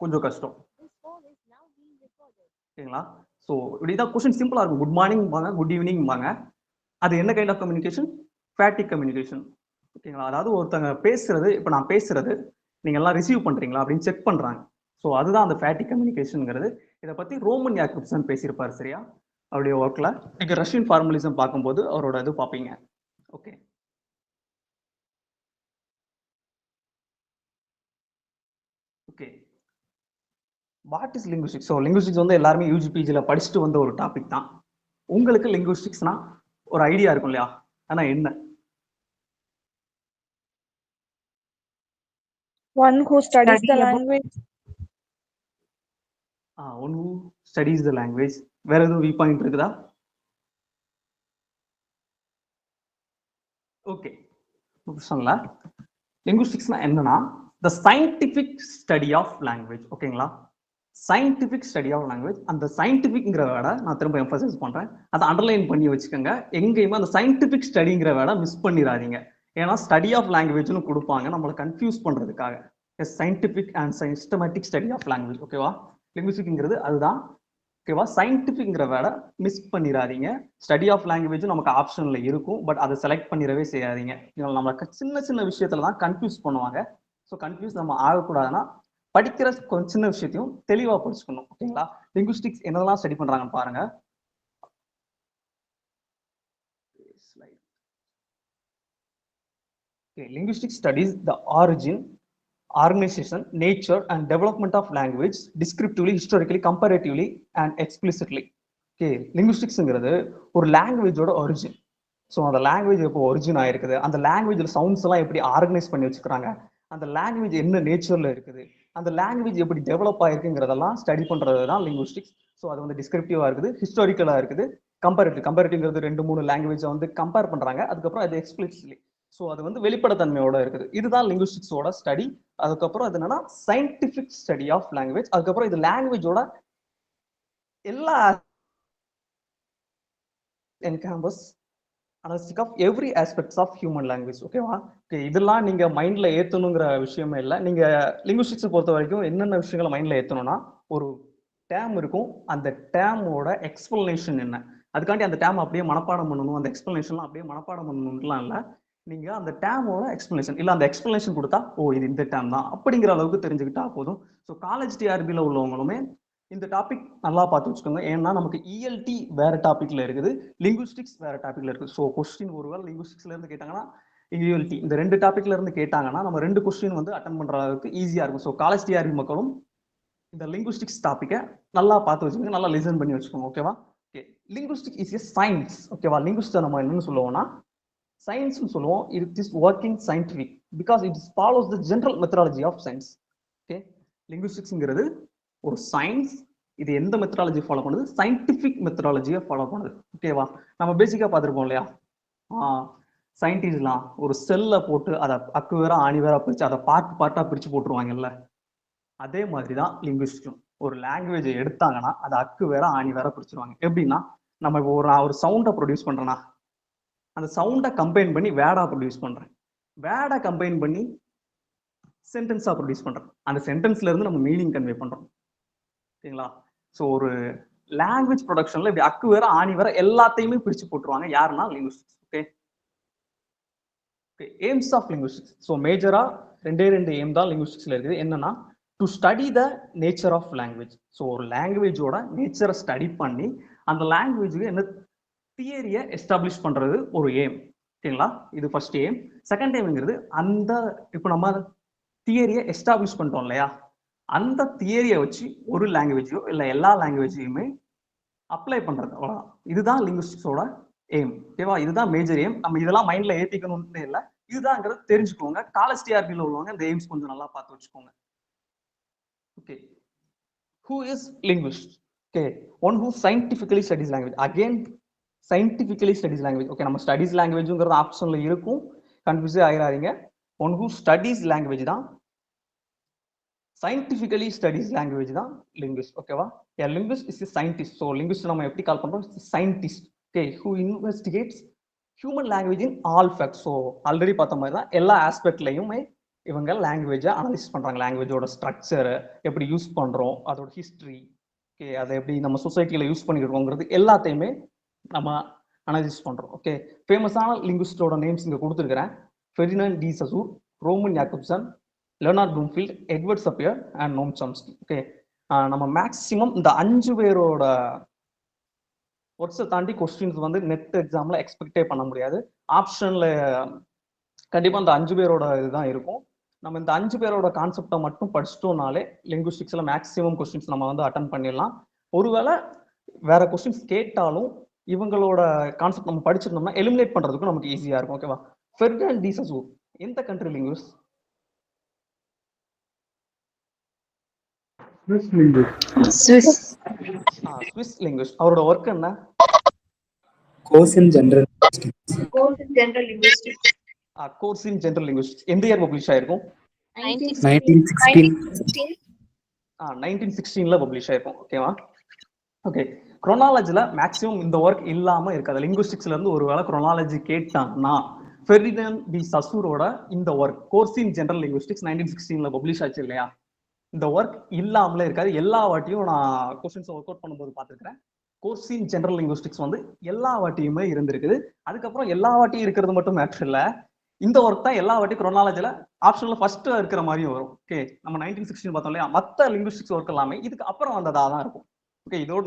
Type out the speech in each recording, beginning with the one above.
கொஞ்சம் கஷ்டம். ஓகேங்களா? ஸோ இப்படிதான் கொஸ்டின் சிம்பிளா இருக்கும். குட் மார்னிங் வாங்க, குட் ஈவினிங் வாங்க. அது என்ன kind of communication? Phatic communication. ஓகேங்களா? அதாவது ஒருத்தங்க பேசுறது, இப்போ நான் பேசுறது நீங்க எல்லாம் ரிசீவ் பண்றீங்களா அப்படின்னு செக் பண்றாங்க. ஸோ அதுதான் அந்த ஃபேட்டிக் கம்யூனிகேஷனுங்கிறது. இதை பத்தி ரோமன் யாக்கப்சன் பேசியிருப்பாரு, சரியா? அவருடைய ஒர்க்ல நீங்க ரஷ்யன் ஃபார்மலிசம் பார்க்கும்போது அவரோட இது பார்ப்பீங்க. Okay, okay. What is linguistics? So linguistics வந்து எல்லாருமே யூஜிபிஜியில் படிச்சுட்டு வந்த ஒரு டாபிக் தான். உங்களுக்கு லிங்குஸ்டிக்ஸ்னா ஒரு ஐடியா இருக்கும் இல்லையா? ஆனா என்ன? One who studies the language. One who studies the language. வேற எதுவும் வி பாயிண்ட் இருக்குதா? ஓகே, சொன்னல லிங்குஸ்டிக்ஸ்னா என்னன்னா the scientific study of language. ஓகேங்களா? Scientific study of language. அந்த சயின்டிபிக்ங்கிற வேர்டை நான் திரும்ப எம்பசைஸ் பண்றேன், அதை அண்டர்லைன் பண்ணி வச்சுக்கோங்க. எங்கேயுமே அந்த சயின்டிபிக் ஸ்டடிங்கிற வேர்டை மிஸ் பண்ணிடாதீங்க. ஏன்னா ஸ்டடி ஆஃப் லாங்குவேஜ்னு கொடுப்பாங்க நம்மளை கன்ஃபியூஸ் பண்றதுக்காக. Scientific and systematic study of language. ஓகேவா? லிங்குஸ்டிக்ங்கிறது அதுதான். ஓகேவா? சயின்டிபிக்ங்கிற வேர்டை மிஸ் பண்ணிடாதீங்க. ஸ்டடி ஆஃப் லாங்குவேஜும் நமக்கு ஆப்ஷன்ல இருக்கும், பட் அதை செலக்ட் பண்ணிடவே செய்யாதீங்க. நம்மளுக்கு சின்ன சின்ன விஷயத்துல தான் கன்ஃபியூஸ் பண்ணுவாங்க. ஸோ கன்ஃபியூஸ் நம்ம ஆகக்கூடாதுன்னா படிக்கிற கொஞ்சம் சின்ன விஷயத்தையும் தெளிவா படிச்சுக்கணும். ஓகேங்களா? லிங்குஸ்டிக்ஸ் என்னெல்லாம் ஸ்டடி பண்றாங்கன்னு பாருங்க. Linguistics studies the origin, organization, nature and development of language descriptively, historically, comparatively and explicitly. Okay, லிங்குஸ்டிக்ஸ்ங்கிறது ஒரு லாங்குவேஜோட ஒரிஜின். ஸோ அந்த லாங்குவேஜ் எப்போ ஒரிஜின் ஆயிருக்குது, அந்த லாங்குவேஜில் சவுண்ட்ஸ் எல்லாம் எப்படி ஆர்கனைஸ் பண்ணி வச்சுக்கிறாங்க, அந்த லாங்குவேஜ் என்ன நேச்சர்ல இருக்குது, அந்த லாங்குவேஜ் எப்படி டெவலப் ஆயிருக்குங்கிறதெல்லாம் ஸ்டடி பண்றது தான் லிங்குஸ்டிக்ஸ். ஸோ அது வந்து டிஸ்கிரிப்டிவா இருக்குது, ஹிஸ்டாரிக்கலா இருக்குது, கம்பேரிட்டிவ்ங்கிறது 2-3 லாங்குவேஜை வந்து கம்பேர் பண்றாங்க. அதுக்கப்புறம் அது எக்ஸ்பிளிசிட்லி, ஸோ அது வந்து வெளிப்படைத்தன்மையோட இருக்குது. இதுதான் லிங்குஸ்டிக்ஸோட ஸ்டடி. அதுக்கப்புறம் அது என்னன்னா சயின்டிபிக் ஸ்டடி ஆஃப் லாங்குவேஜ். அதுக்கப்புறம் இது லாங்குவேஜோட எல்லா encompass analysis of every aspects of human language. ஓகேவா? ஓகே, இதெல்லாம் நீங்க மைண்ட்ல ஏத்தணுங்கிற விஷயமே இல்லை. நீங்க லிங்குஸ்டிக்ஸ் பொறுத்த வரைக்கும் என்னென்ன விஷயங்களை மைண்ட்ல ஏத்தணும்னா, ஒரு டேம் இருக்கும், அந்த டேமோட எக்ஸ்பிளனேஷன் என்ன, அதுக்காண்டி அந்த டேம் அப்படியே மனப்பாடம் பண்ணணும், அந்த எக்ஸ்பிளனேஷன்லாம் அப்படியே மனப்பாடம் பண்ணணும்லாம் இல்லை. நீங்க அந்த டேமோட எக்ஸ்பிளனேஷன் இல்லை, அந்த எக்ஸ்பிளனேஷன் கொடுத்தா ஓ இது இந்த டேம் தான் அப்படிங்கிற அளவுக்கு தெரிஞ்சுக்கிட்டா போதும். ஸோ காலேஜ் டிஆர்பியில் உள்ளவங்களுமே இந்த டாபிக் நல்லா பார்த்து வச்சுக்கோங்க. ஏன்னா நமக்கு இஎல்டி வேற டாபிக்ல இருக்குது, லிங்குஸ்டிக்ஸ் வேற டாபிக்ல இருக்கு. ஸோ கொஸ்டின் ஒருவேளை லிங்குஸ்டிக்ஸ்ல இருந்து கேட்டாங்கன்னா, இஎல்டி இந்த 2 டாபிக்ல இருந்து கேட்டாங்கன்னா நம்ம 2 கொஸ்டின் வந்து அட்டன் பண்ற அளவுக்கு ஈஸியா இருக்கும். ஸோ காலேஜ் டிஆர்பி மக்களும் இந்த லிங்குஸ்டிக்ஸ் டாபிக்கை நல்லா பார்த்து வச்சுக்கோங்க, நல்லா லிசன் பண்ணி வச்சுக்கோங்க. ஓகேவா? Okay, linguistic is a science. ஓகேவா? லிங்குஸ்ட் நம்ம என்னன்னு சொல்லுவோம்னா சயின்ஸ்னு சொல்லுவோம். It is working scientific because it follows the general methodology of science. Okay, லிங்குஸ்டிக்ஸ்ங்கிறது ஒரு சயின்ஸ். இது எந்த மெத்தடாலஜி ஃபாலோ பண்ணுது? சயின்டிபிக் மெத்தடாலஜியை ஃபாலோ பண்ணுது. ஓகேவா? நம்ம பேசிக்கா பார்த்துருப்போம் இல்லையா, சயின்டிஸ்ட்லாம் ஒரு செல்ல போட்டு அதை அக்கு வேற ஆணி வேற பிரிச்சு அதை பார்ட்டா பிரிச்சு போட்டுருவாங்கல்ல, அதே மாதிரிதான் லிங்குவிஸ்டும். ஒரு லாங்குவேஜை எடுத்தாங்கன்னா அதை அக்கு வேற ஆணி வேற பிரிச்சிருவாங்க. எப்படின்னா, நம்ம இப்போ ஒரு சவுண்டை ப்ரொடியூஸ் பண்றோம்னா அந்த சவுண்டை கம்பைன் பண்ணி வேர்டா ப்ரொடியூஸ் பண்றேன், வேர்டை கம்பைன் பண்ணி சென்டென்ஸா ப்ரொடியூஸ் பண்றோம், அந்த சென்டென்ஸ்ல இருந்து நம்ம மீனிங் கன்வே பண்றோம். ஓகேங்களா? ஸோ ஒரு லாங்குவேஜ் ப்ரொடக்ஷன்ல இப்படி அக்கு வேற ஆணி வேற எல்லாத்தையுமே பிரிச்சு போட்டுருவாங்க. யாருன்னா linguistics. Okay, aims of linguistics. So மேஜரா 2 எய்ம் தான் லிங்குவிஸ்டிக்ஸ்ல இருக்குது. என்னன்னா, to study the nature of language. So ஒரு லாங்குவேஜோட நேச்சரை ஸ்டடி பண்ணி அந்த லாங்குவேஜுக்கு என்ன தியரியை எஸ்டாப்ளிஷ் பண்றது ஒரு எய்ம். ஓகேங்களா? இது ஃபர்ஸ்ட் எய்ம். செகண்ட் எய்ம்ங்கிறது அந்த இப்போ நம்ம தியரியை எஸ்டாப்ளிஷ் பண்ணிட்டோம் இல்லையா, அந்த தியரியை வச்சு ஒரு லாங்குவேஜோ இல்லை எல்லா லாங்குவேஜையுமே அப்ளை பண்றது. அவ்வளோதான். இதுதான் லிங்குவிஸ்டிக்ஸோட எய்ம். ஓகேவா? இதுதான் மேஜர் எய்ம். நம்ம இதெல்லாம் மைண்ட்ல ஏத்திக்கணும்னு இல்லை, இதுதான்ங்கிறது தெரிஞ்சுக்கோங்க. காலேஜ் டிஆர்பியில் உள்ளவங்க இந்த எய்ம்ஸ் கொஞ்சம் நல்லா பார்த்து வச்சுக்கோங்க. Okay, who is linguist? Okay, one who scientifically studies language. Again, scientifically studies language. Okay, நம்ம studies languageங்கிறது ஆப்ஷன்ல இருக்கும், கன்ஃபியூஸே ஆயிராதீங்க. one who studies language தான், scientifically studies language தான் linguist. ஓகேவா? a linguist is a scientist. so linguist நம்ம எப்படி கால் பண்றோம்? scientist. okay, who investigates human language in all facts. so already பார்த்த மாதிரி தான் எல்லா ஆஸ்பெக்ட்லயுமே இவங்க லாங்குவேஜை அனலைஸ் பண்றாங்க, லாங்குவேஜோட ஸ்ட்ரக்சர் எப்படி யூஸ் பண்றோம், அதோட ஹிஸ்டரி, ஓகே, அதை எப்படி நம்ம சொசைட்டில யூஸ் பண்ணிருக்கோங்கிறது எல்லாத்தையுமே நம்ம அனலைஸ் பண்றோம். ஓகே, ஃபேமஸான லிங்குவிஸ்டோட நேம்ஸ் இங்க கொடுத்துருக்கிறேன். Ferdinand de Saussure, Roman Jakobson, Leonard Bloomfield, Edward Sapir and Noam Chomsky. Okay, நம்ம மேக்சிமம் இந்த 5 பேரோட ஒர்க்ஸை தாண்டி கொஸ்டின்ஸ் வந்து நெட் எக்ஸாம்ல எக்ஸ்பெக்டே பண்ண முடியாது. ஆப்ஷன்ல கண்டிப்பா இந்த 5 பேரோட இதுதான் இருக்கும். நம்ம இந்த 5 பேரோட கான்செப்டை மட்டும் படிச்சிட்டோம்னாலே லிங்குவிஸ்டிக்ஸ்ல மேக்ஸிமம் கொஸ்டின்ஸ் நம்ம வந்து அட்டன் பண்ணிடலாம். ஒருவேளை வேற கொஸ்டின்ஸ் கேட்டாலும் இவங்களோட கான்செப்ட் நம்ம படிச்சிருந்தோம்னா எலிமினேட் பண்றதுக்கும் நமக்கு ஈஸியா இருக்கும். ஓகேவா? ஃபெர்டினண்ட் டி சசூர் எந்த கண்ட்ரி லிங்குவிஸ்ட்? Swiss linguist. அவரோட ஒர்க் என்ன? Course in general linguistics. Course in General linguistics. எந்த இயர் பப்ளிஷ் ஆயிருக்கும்? 1916. 1916ல பப்ளிஷ் ஆயிருக்கும். ஓகேவா? ஓகே, குரோனாலஜில மேக்ஸிமம் இந்த ஒர்க் இல்லாம இருக்காது. லிங்குவிஸ்டிக்ஸ்ல இருந்து ஒருவேளை குரோனாலஜி கேட்டாங்கன்னா ஃபெர்டினண்ட் டி சசூரோட இந்த work Course in General Linguistics 1916ல பப்ளிஷ் ஆச்சு இல்லையா, இந்த ஒர்க் இல்லாமலே இருக்காது. எல்லா வாட்டியும் நான் கொஸ்டின்ஸ் ஒர்க் அவுட் பண்ணும்போது பார்த்துருக்கிறேன், கோர்ஸ் இன் ஜெனரல் லிங்குவிஸ்டிக்ஸ் வந்து எல்லா வாட்டியுமே இருந்திருக்குது. அதுக்கப்புறம் எல்லா வாட்டியும் இருக்கிறது மட்டும் மேட்ரு இல்லை, இந்த ஒர்க் தான் எல்லா வாட்டியும் குரோனாலஜில ஆப்ஷன்ல ஃபர்ஸ்ட் இருக்கிற மாதிரியும் வரும். ஓகே, நம்ம 1916 பார்த்தோம் இல்லையா, மற்ற லிங்குவிஸ்டிக்ஸ் ஒர்க் எல்லாமே இதுக்கு அப்புறம் வந்ததா தான் இருக்கும். ஓகே, இதோட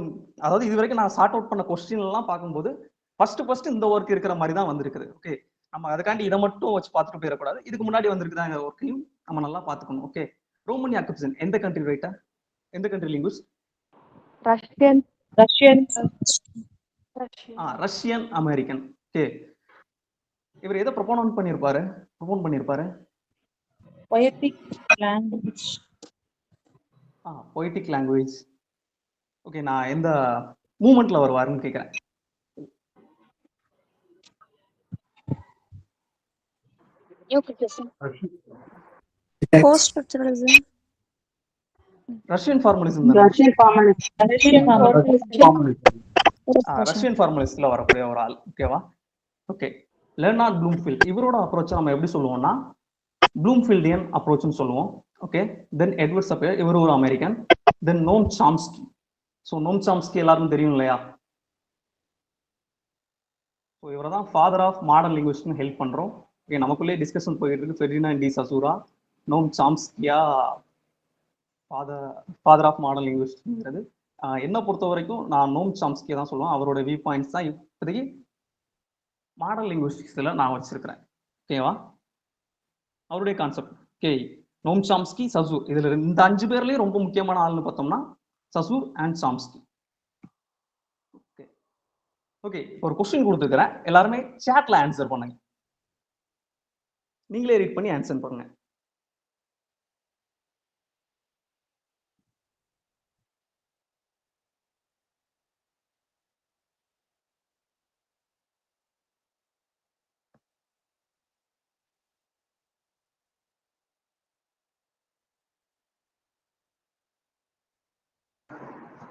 அதாவது இது வரைக்கும் நான் சார்ட் அவுட் பண்ண கொஸ்டின் எல்லாம் பார்க்கும்போது ஃபர்ஸ்ட் இந்த ஒர்க் இருக்கிற மாதிரி தான் வந்திருக்குது. ஓகே, நம்ம அதுக்காண்டி இதை மட்டும் வச்சு பார்த்துட்டு போயிடக்கூடாது, இதுக்கு முன்னாடி வந்திருக்குதா இந்த ஒர்க்கையும் நம்ம நல்லா பார்த்துக்கணும். ஓகே, ரோமன் யாக்கப்சன் எந்த கண்ட்ரி ரைட்டர், எந்த country linguist? Russian American. Okay, இவர் எதை ப்ரொபோன் பண்ணியிருப்பாரு? Poetic language. ஓகே, நான் எந்த மூமெண்ட்ல வருவாருன்னு கேட்கிறேன். Russian formalism. ரஷ்யன் ஃபார்மலிஸ்ட்ல வரக்கூடிய ஒரு ஆள். ஓகேவா? ஓகே, லெர்னார்ட் ப்ளூம்ஃபீல்ட் இவரோட அப்ரோச்சை நம்ம எப்படி சொல்லுவோம்னா ப்ளூம்ஃபீல்டியன் அப்ரோச்னு சொல்லுவோம். ஓகே, தென் எட்வர்ட் சப்பியர், இவர் ஒரு American. Then Noam Chomsky. So Noam Chomsky எல்லாருக்கும் தெரியும் இல்லையா? ஸோ இவரை தான் ஃபாதர் ஆஃப் மாடர்ன் லிங்குவிஸ்ட்னு ஹெல்ப் பண்றோம். ஓகே, நமக்குள்ளே டிஸ்கஷன் போயிட்டு இருக்கு, ஃபெர்டினண்ட் டி சசூரா நோம் சாம்ஸ்கியா ஃபாதர் ஆஃப் மாடர்ன் லிங்குவிஸ்ட்ங்கிறது. என்னை பொறுத்த வரைக்கும் நான் நோம் சாம்ஸ்கியை தான் சொல்லுவேன். அவரோட வியூ பாயிண்ட்ஸ் தான் இப்போதைக்கு மாடர்ன் லிங்குவிஸ்டிக்ஸ்ல நான் வச்சிருக்கிறேன். ஓகேவா? அவருடைய கான்செப்ட். ஓகே, நோம் சாம்ஸ்கி, சசூர், இதுல இந்த 5 பேர்லயும் ரொம்ப முக்கியமான ஆள்னு பார்த்தோம்னா சசூர் அண்ட் சாம்ஸ்கி. ஓகே, ஒரு கொஸ்டின் கொடுத்துருக்கிறேன், எல்லாருமே சாட்ல ஆன்சர் பண்ணுங்க. நீங்களே ரீட் பண்ணி ஆன்சர் பண்ணுங்க.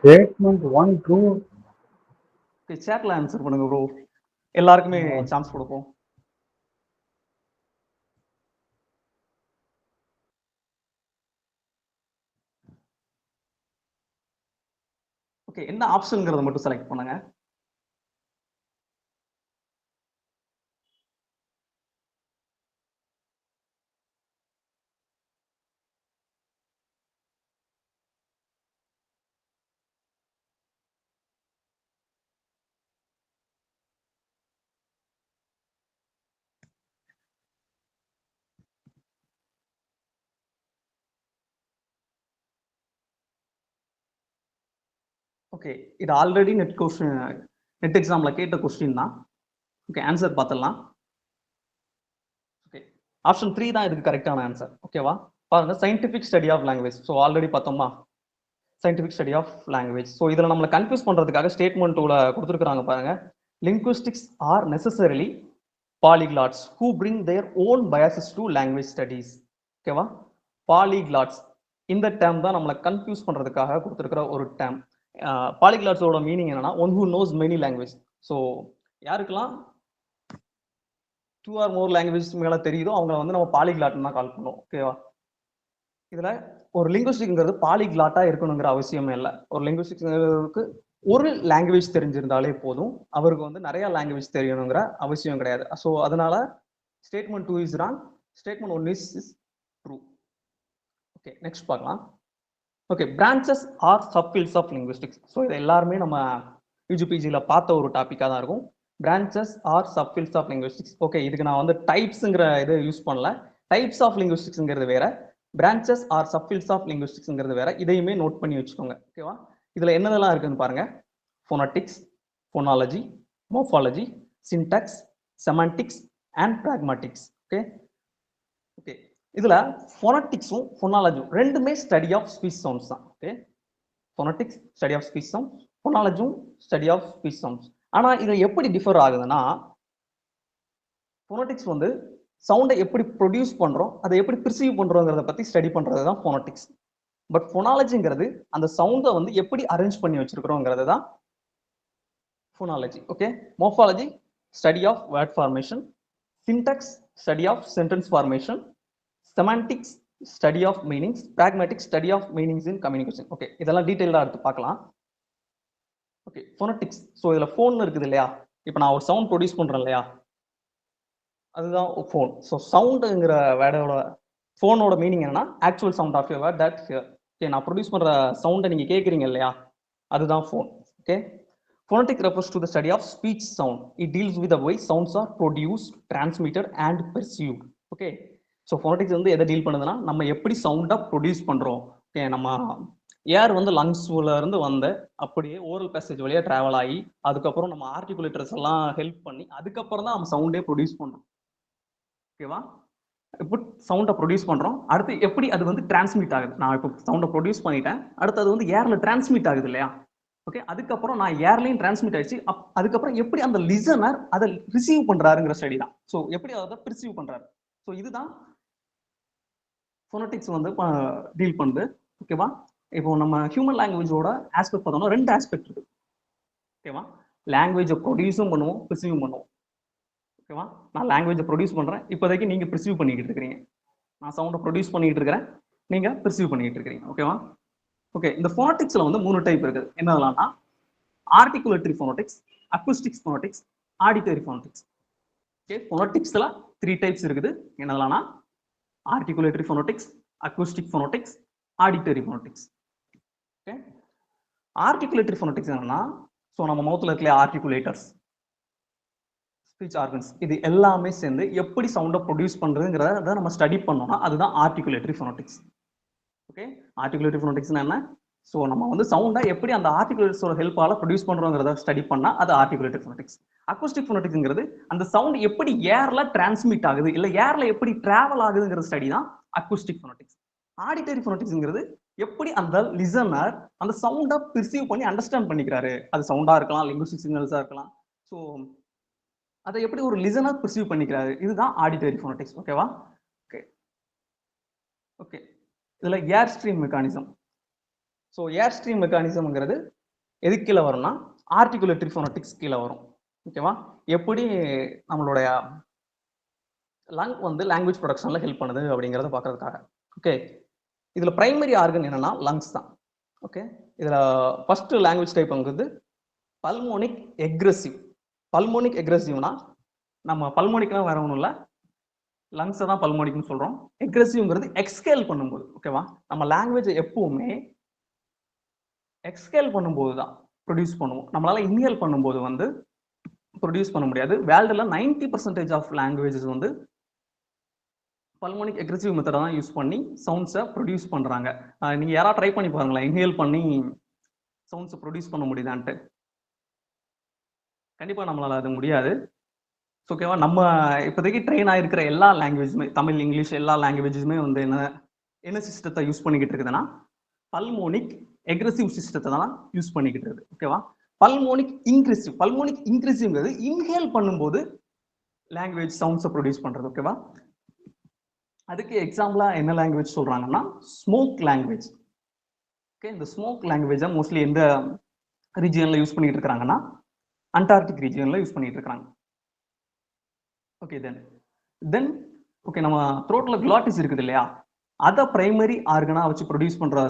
Statement 1 true. சாட்ல ஆன்சர் பண்ணுங்க ப்ரோ, எல்லாருக்குமே சான்ஸ் கொடுப்போம். ஓகே, என்ன ஆப்ஷன்ங்கிறத மட்டும் செலக்ட் பண்ணுங்க. ஓகே, இது ஆல்ரெடி நெட் எக்ஸாம்ல கேட்ட கொஸ்டின் தான். ஓகே, ஆன்சர் பார்த்துடலாம். ஓகே, ஆப்ஷன் 3 தான் இதுக்கு கரெக்டான ஆன்சர். ஓகேவா? பாருங்க, scientific study of language. So already பார்த்தோமா scientific study of language. So இதில் நம்மளை கன்ஃபியூஸ் பண்றதுக்காக ஸ்டேட்மெண்ட் 2ல கொடுத்துருக்காங்க பாருங்க, linguistics are necessarily polyglots who bring their own biases to language studies. ஓகேவா? பாலிகிளாட்ஸ் இந்த டேர்ம் தான் நம்மளை கன்ஃபியூஸ் பண்றதுக்காக கொடுத்துருக்கிற ஒரு டேர்ம். பாலிகிளாட்ஸோட மீனிங் என்னன்னா one who knows many language. So யாருக்கெல்லாம் 2 or more லாங்குவேஜ் மேல தெரியுதோ அவங்கள வந்து நம்ம பாலிகிளாட்னு தான் கால் பண்ணுவோம். ஓகேவா? இதுல ஒரு லிங்குவிஸ்டிக்ங்கிறது பாலிகிளாட்டா இருக்கணுங்கிற அவசியமே இல்லை. ஒரு லிங்குவிஸ்டிக்ஸ்க்கு ஒரு லாங்குவேஜ் தெரிஞ்சிருந்தாலே போதும், அவருக்கு வந்து நிறைய லாங்குவேஜ் தெரியணுங்கிற அவசியம் கிடையாது. ஸோ அதனால statement 2 is wrong, statement 1 is true. Okay, next பார்க்கலாம். Okay, branches or subfields of linguistics. So இது எல்லாருமே நம்ம யூஜிபிஜியில் பார்த்த ஒரு டாப்பிக்காக தான் இருக்கும். Branches or subfields of linguistics. Okay, இதுக்கு நான் வந்து டைப்ஸுங்கிற இது யூஸ் பண்ணல. டைப்ஸ் ஆஃப் லிங்குவிஸ்டிக்ஸ்ங்கிறது வேற, பிரான்ச்சஸ் ஆர் சப்ஃபீல்ட்ஸ் ஆஃப் லிங்குவிஸ்டிக்ஸ்ங்கிறது வேற. இதையுமே நோட் பண்ணி வச்சுக்கோங்க. ஓகேவா? இதுல என்னதெல்லாம் இருக்குன்னு பாருங்க. Phonetics, phonology, morphology, syntax, semantics and pragmatics. Okay okay இதுல ஃபோனட்டிக்ஸும் ஃபோனாலஜியும் ரெண்டுமே ஸ்டடி ஆஃப் ஸ்பீச் சவுண்ட்ஸ் தான். Okay, phonetics study of speech sounds, ஃபோனாலஜியும் ஸ்டடி ஆஃப் ஸ்பீச் சவுண்ட்ஸ். ஆனா இது எப்படி டிஃபர் ஆகுதுன்னா, ஃபோனட்டிக்ஸ் வந்து சவுண்டை எப்படி ப்ரொடியூஸ் பண்றோம், அதை எப்படி பிரிசீவ் பண்றோங்கிறத பத்தி ஸ்டடி பண்றது தான் ஃபோனட்டிக்ஸ். பட் ஃபோனாலஜிங்கிறது அந்த சவுண்டை வந்து எப்படி அரேஞ்ச் பண்ணி வச்சிருக்கிறோங்கிறது தான் phonology. Okay, morphology study of word formation, syntax study of sentence formation, semantics study of meanings, pragmatics study of meanings in communication. Okay, இதெல்லாம் டீடைல்டா எடுத்து பார்க்கலாம். Okay, phonetics. ஸோ இதுல ஃபோன் இருக்குது இல்லையா, இப்போ நான் ஒரு சவுண்ட் ப்ரொடியூஸ் பண்றேன் இல்லையா, அதுதான் ஃபோன். ஸோ சவுண்டுங்கிற வேர்டோட ஃபோனோட மீனிங் என்னன்னா actual sound of your word that hear. Okay, நான் ப்ரொடியூஸ் பண்ற சவுண்டை நீங்க கேட்குறீங்க இல்லையா, அதுதான் phone. Okay, phonetics refers to the study of speech sound. It deals with the way sounds are produced, transmitted and perceived. Okay, so phonetics வந்து எதை deal பண்ணுதுன்னா, நம்ம எப்படி சவுண்டா ப்ரொடியூஸ் பண்றோம். ஓகே, நம்ம ஏர் வந்து லங்ஸ்ல இருந்து வந்து அப்படியே ஓரல் பேசேஜ் வழியா டிராவல் ஆகி அதுக்கப்புறம் நம்ம ஆர்டிகுலேட்டர்ஸ் எல்லாம் ஹெல்ப் பண்ணி அதுக்கப்புறம் தான் நம்ம சவுண்டே ப்ரொடியூஸ் பண்றோம். ஓகேவா? இப்போ சவுண்டை ப்ரொடியூஸ் பண்றோம், அடுத்து எப்படி அது வந்து டிரான்ஸ்மிட் ஆகுது. நான் இப்போ சவுண்டை ப்ரொடியூஸ் பண்ணிட்டேன், அடுத்து அது வந்து ஏர்ல டிரான்ஸ்மிட் ஆகுது இல்லையா. ஓகே, அதுக்கப்புறம் நான் ஏர்லையும் டிரான்ஸ்மிட் ஆயிடுச்சு, அதுக்கப்புறம் எப்படி அந்த லிசனர் அதை ரிசீவ் பண்றாருங்கிற ஸ்டடி தான். ஸோ எப்படி அதை ரிசீவ் பண்றாரு. ஸோ இதுதான் ஃபோனட்டிக்ஸ் வந்து டீல் பண்ணுது. ஓகேவா? இப்போ நம்ம ஹியூமன் லாங்குவேஜோட ஆஸ்பெக்ட் பார்த்தோம்னா ரெண்டு ஆஸ்பெக்ட் இருக்கு. ஓகேவா? லாங்குவேஜை ப்ரொடியூஸும் பண்ணுவோம், ரிசீவும் பண்ணுவோம். ஓகேவா? நான் லாங்குவேஜை ப்ரொடியூஸ் பண்றேன், இப்போதைக்கு நீங்க ரிசீவ் பண்ணிக்கிட்டு இருக்கிறீங்க. நான் சவுண்டை ப்ரொடியூஸ் பண்ணிட்டு இருக்கிறேன், நீங்க ரிசீவ் பண்ணிட்டு இருக்கிறீங்க. ஓகேவா? ஓகே, இந்த ஃபோனட்டிக்ஸ்ல வந்து 3 டைப் இருக்குது. என்னதுலாம்னா articulatory phonetics, acoustics phonetics, auditory phonetics. Okay, ஃபோனட்டிக்ஸ்ல 3 டைப்ஸ் இருக்குது. என்னதுலாம்னா articulatory phonetics, acoustic phonetics, auditory phonetics. Okay, articulatory phonetics என்னன்னா, ஸோ நம்ம மவுத்ல இருக்க ஆர்டிகுலேட்டர்ஸ், ஸ்பீச் ஆர்கன்ஸ், இது எல்லாமே சேர்ந்து எப்படி சவுண்டை ப்ரொடியூஸ் பண்றதுங்கிறத நம்ம ஸ்டடி பண்ணோம்னா அதுதான் ஆர்டிகுலேட்டரி ஃபோனட்டிக்ஸ். ஓகே, ஆர்டிகுலேட்டரி ஃபோனட்டிக்ஸ்னா என்ன? ஸோ நம்ம வந்து சவுண்டை எப்படி அந்த ஆர்டிகுலேட்டர்ஸோட ஹெல்ப்பால ப்ரொடியூஸ் பண்றோங்கிறத ஸ்டடி பண்ணா அது ஆர்டிகுலேட்டரி ஃபோனட்டிக்ஸ். அக்யூஸ்டிக் ஃபோனட்டிக்ஸ்ங்கிறது அந்த சவுண்ட் எப்படி ஏர்ல டிரான்ஸ்மிட் ஆகுது, இல்ல ஏர்ல எப்படி டிராவல் ஆகுதுங்கிற ஸ்டடி தான் அக்யூஸ்டிக் ஃபோனட்டிக்ஸ். ஆடிட்டரி ஃபோனட்டிக்ஸ்ங்கிறது எப்படி அந்த லிசனர் அந்த சவுண்டை பெர்சீவ் பண்ணி அண்டர்ஸ்டாண்ட் பண்ணிக்கிறாரு. அது சவுண்டா இருக்கலாம், லிங்குஸ்டிக் சிக்னல்ஸா இருக்கலாம். ஸோ அதை எப்படி ஒரு லிசனர் பெர்சீவ் பண்ணிக்கிறாரு, இதுதான் ஆடிட்டரி ஃபோனட்டிக்ஸ். ஓகேவா? ஓகே ஓகே இதுல ஏர் stream mechanism. So air stream மெக்கானிசம்ங்கிறது எதுக்கு கீழே வரும்னா ஆர்டிகுலேட்டரி ஃபோனட்டிக்ஸ் கீழே வரும். ஓகேவா? எப்படி நம்மளுடைய லங் வந்து லாங்குவேஜ் ப்ரொடக்ஷன்ல ஹெல்ப் பண்ணுது அப்படிங்கிறத பார்க்கறதுக்காக. ஓகே, இதுல பிரைமரி ஆர்கன் என்னன்னா லங்ஸ் தான். ஓகே, இதுல ஃபர்ஸ்ட் லாங்குவேஜ் டைப் வந்து பல்மோனிக் எக்ரெசிவ். பல்மோனிக் எக்ரெசிவ்னா நம்ம பல்மோனிக்னா வேற ஒன்றும் இல்லை, லங்ஸை தான் பல்மோனிக்னு சொல்றோம். எக்ரெசிவ்ங்கிறது எக்ஸ்கேல் பண்ணும்போது. ஓகேவா? நம்ம லாங்குவேஜ் எப்பவுமே எக்ஸ்கேல் பண்ணும்போது தான் ப்ரொடியூஸ் பண்ணுவோம். நம்மளால இன்ஹேல் பண்ணும்போது வந்து ப்ரொடியூஸ் பண்ண முடியாது. வேர்ல்டுல 90% ஆஃப் லாங்குவேஜஸ் வந்து பல்மோனிக் எக்ரெசிவ் மெத்தடை தான் யூஸ் பண்ணி சவுண்ட்ஸை ப்ரொடியூஸ் பண்றாங்க. நீங்க யாராவது ட்ரை பண்ணி பாருங்களேன், இன்ஹேல் பண்ணி சவுண்ட்ஸை ப்ரொடியூஸ் பண்ண முடியுதான்ட்டு. கண்டிப்பா நம்மளால அது முடியாது. ஓகேவா? நம்ம இப்போதைக்கு ட்ரெயின் ஆகிருக்கிற எல்லா லாங்குவேஜுமே, தமிழ், இங்கிலீஷ் எல்லா லாங்குவேஜஸுமே வந்து என்ன சிஸ்டத்தை யூஸ் பண்ணிக்கிட்டு இருக்குதுன்னா பல்மோனிக் எக்ரெசிவ் சிஸ்டத்தை தான் யூஸ் பண்ணிக்கிட்டு இருக்குது. ஓகேவா? பல்மோனிக் இன்க்ரீசிவ்ங்கிறது இன்ஹேல் பண்ணும்போது லாங்குவேஜ் சவுண்ட்ஸை ப்ரொடியூஸ் பண்றது. ஓகேவா? அதுக்கு எக்ஸாம்பிளா என்ன லாங்குவேஜ் சொல்றாங்கன்னா ஸ்மோக் லாங்குவேஜ். ஓகே, இந்த ஸ்மோக் லாங்குவேஜை மோஸ்ட்லி எந்த ரீஜியன்ல யூஸ் பண்ணிட்டு இருக்காங்கன்னா அண்டார்டிக் ரீஜியன்ல யூஸ் பண்ணிட்டு இருக்காங்க. ஓகே தென் ஓகே நம்ம த்ரோட்ல கிளாட்டிஸ் இருக்குது இல்லையா, அதை பிரைமரி ஆர்கனா வச்சு ப்ரொடியூஸ் பண்ற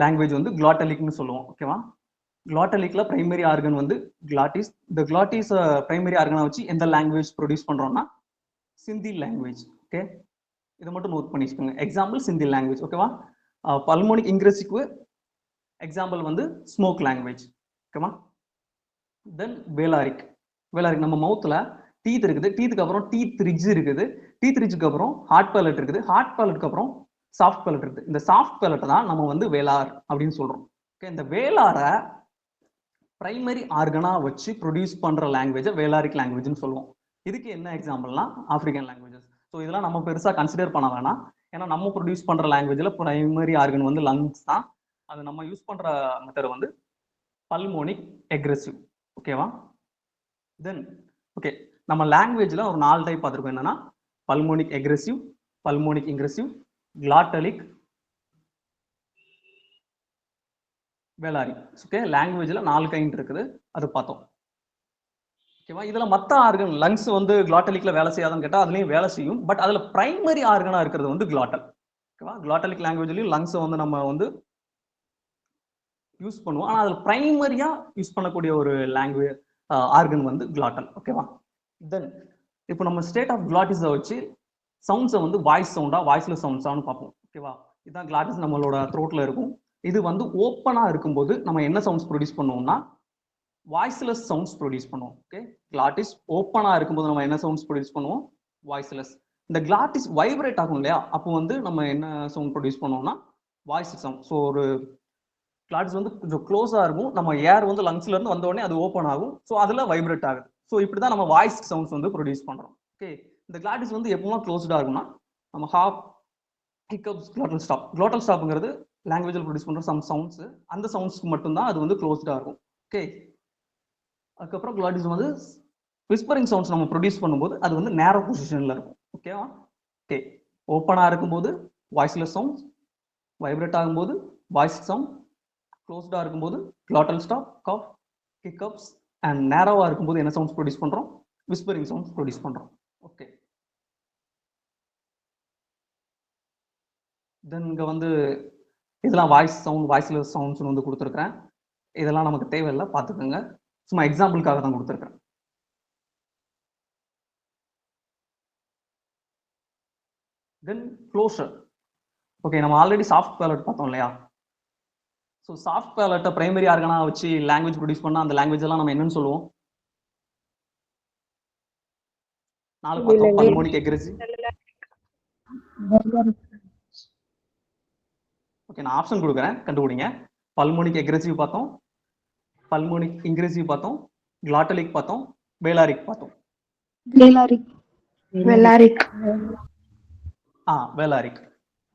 லாங்குவேஜ் வந்து கிளாட்டலிக்னு சொல்லுவோம். ஓகேவா, கிளாட்டலிக்ல பிரைமரி ஆர்கன் வந்து கிளாட்டிஸ். இந்த கிளாட்டிஸ் பிரைமரி ஆர்கனா வச்சு எந்த லாங்குவேஜ் ப்ரொடியூஸ் பண்றோம்னா சிந்தி லாங்குவேஜ். ஓகே, இதை மட்டும் நோட் பண்ணி வச்சுக்கோங்க. எக்ஸாம்பிள் சிந்தி லாங்குவேஜ். ஓகேவா, பல்மோனிக் இங்கிரஸிக்கு எக்ஸாம்பிள் வந்து ஸ்மோக் லாங்குவேஜ். ஓகேவா, தென் வேலாரிக். வேலாரிக் நம்ம மவுத்துல டீத் இருக்குது, டீத்துக்கு அப்புறம் டீத் ரிட்ஜ் இருக்குது, டீத் ரிட்ஜுக்கு அப்புறம் ஹார்ட் பேலட் இருக்குது, ஹார்ட் பேலட்டுக்கு அப்புறம் சாஃப்ட் பேலட் இருக்குது. இந்த சாஃப்ட் பேலட்டை தான் நம்ம வந்து வேலார் அப்படின்னு சொல்றோம். ஓகே, இந்த வேலாரை பிரைமரி ஆர்கனா வச்சு ப்ரொடியூஸ் பண்ற லாங்குவேஜை வேலாரிக் லாங்குவேஜ்னு சொல்லுவோம். இதுக்கு என்ன எக்ஸாம்பிள்னா ஆப்பிரிக்கன் லாங்குவேஜஸ். ஸோ இதெல்லாம் நம்ம பெருசா கன்சிடர் பண்ண வேணாம், ஏன்னா நம்ம ப்ரொடியூஸ் பண்ற லாங்குவேஜ்ல பிரைமரி ஆர்கன் வந்து லங்ஸ் தான். அது நம்ம யூஸ் பண்ற மெத்தட் வந்து பல்மோனிக் எக்ரெசிவ். ஓகேவா, தென் ஓகே நம்ம லாங்குவேஜ்ல ஒரு 4 டைப் பார்த்துருக்கோம். என்னன்னா பல்மோனிக் எக்ரெசிவ், பல்மோனிக் இங்கிரசிவ், கிளாட்டலிக், வேலாரிக். ஓகே, லாங்குவேஜ்ல 4 கைண்ட் இருக்குது, அது பார்த்தோம். ஓகேவா, இதுல மத்த ஆர்கன் லங்ஸ் வந்து கிளாட்டலிக்ல வேலை செய்யாதுன்னு கேட்டா அதுலயும் வேலை செய்யும், பட் அதுல பிரைமரி ஆர்கனா இருக்கிறது வந்து கிளாட்டல். ஓகேவா, கிளாட்டலிக் லாங்குவேஜ்லயும் லங்ஸ் வந்து நம்ம வந்து யூஸ் பண்ணுவோம், ஆனா அதுல பிரைமரியா யூஸ் பண்ணக்கூடிய ஒரு லாங்குவேஜ் ஆர்கன் வந்து கிளாட்டல். ஓகேவா, தென் இப்போ நம்ம ஸ்டேட் ஆஃப் கிளாட்டிஸை வச்சு சவுண்ட்ஸை வந்து வாய்ஸ் சவுண்டா வாய்ஸ்லெஸ் சவுண்ட்ஸான்னு பார்ப்போம். ஓகேவா, இதுதான் கிளாட்டிஸ் நம்மளோட த்ரோட்ல இருக்கும். இது வந்து ஓப்பனா இருக்கும்போது நம்ம என்ன சவுண்ட்ஸ் ப்ரொடியூஸ் பண்ணுவோம்னா வாய்ஸ்லெஸ் சவுண்ட்ஸ் ப்ரொடியூஸ் பண்ணுவோம். ஓகே, கிளாட்டிஸ் ஓப்பனா இருக்கும்போது நம்ம என்ன சவுண்ட்ஸ் ப்ரொடியூஸ் பண்ணுவோம், வாய்ஸ்லெஸ். இந்த கிளாட்டிஸ் வைப்ரேட் ஆகும் இல்லையா, அப்போ வந்து நம்ம என்ன சவுண்ட் ப்ரொடியூஸ் பண்ணுவோம்னா வாய்ஸ் சவுண்ட். ஸோ ஒரு கிளாட்டிஸ் வந்து கொஞ்சம் க்ளோஸா இருக்கும், நம்ம ஏர் வந்து லங்ஸ்ல இருந்து வந்த உடனே அது ஓப்பன் ஆகும், ஸோ அதுல வைப்ரேட் ஆகுது. ஸோ இப்படிதான் நம்ம வாய்ஸ் சவுண்ட்ஸ் வந்து ப்ரொடியூஸ் பண்றோம். ஓகே, இந்த கிளாட்டிஸ் வந்து எப்பவும் க்ளோஸ்டா இருக்கும்னா நம்ம ஹாப், ஹிக்கப்ஸ், குளோட்டல் ஸ்டாப். குளோட்டல் ஸ்டாப்ங்கிறது லாங்குவேஜில் ப்ரொடியூஸ் பண்ற சம் சவுண்ட்ஸ், அந்த சவுண்ட்ஸ்க்கு மட்டும்தான் அது வந்து க்ளோஸ்டா இருக்கும். ஓகே, அதுக்கப்புறம் கிளாட்டிஸ் வந்து விஸ்பரிங் சவுண்ட்ஸ் நம்ம ப்ரொடியூஸ் பண்ணும்போது அது வந்து நேரோ பொசிஷன்ல இருக்கும். ஓகேவா, ஓகே, ஓப்பனா இருக்கும்போது வாய்ஸ்லெஸ் சவுண்ட்ஸ், வைப்ரேட் ஆகும்போது வாய்ஸ் சவுண்ட், க்ளோஸ்டா இருக்கும்போது கிளாட்டல் ஸ்டாப், காஃப், ஹிக்கப்ஸ், அண்ட் நேரோவா இருக்கும்போது என்ன சவுண்ட்ஸ் ப்ரொடியூஸ் பண்றோம், விஸ்பரிங் சவுண்ட்ஸ் ப்ரொடியூஸ் பண்றோம். ஓகே, தென் இங்க வந்து இதெல்லாம் வாய்ஸ் சவுண்ட், வாய்ஸ்லெஸ் சவுண்ட்ஸ் வந்து கொடுத்துருக்கேன். இதெல்லாம் நமக்கு தேவையில்லை, பார்த்துக்கோங்க, சும்மா எக்ஸாம்பிளுக்காக தான் கொடுத்துருக்கேன். தென் க்ளோஷர். ஓகே, நம்ம ஆல்ரெடி சாஃப்ட் பேலட் பார்த்தோம் இல்லையா. ஸோ சாஃப்ட் பேலட்டை பிரைமரி ஆர்கனா வச்சு லாங்குவேஜ் ப்ரொடியூஸ் பண்ணா அந்த லாங்குவேஜ் எல்லாம் நம்ம என்னன்னு சொல்லுவோம், 4 பார்த்தோம். பல்மோனிக் எக்ரெசிவ். ஓகே, நான் ஆப்ஷன் கொடுக்குறேன், கண்டுபிடிங்க. பல்மோனிக் எக்ரெசிவ் பார்த்தோம், பல்மோனிக் இங்கிரசிவ் பார்த்தோம், கிளாட்டலிக் பார்த்தோம், வேலாரிக் பார்த்தோம். Velaric. Velaric. வேலாரிக்.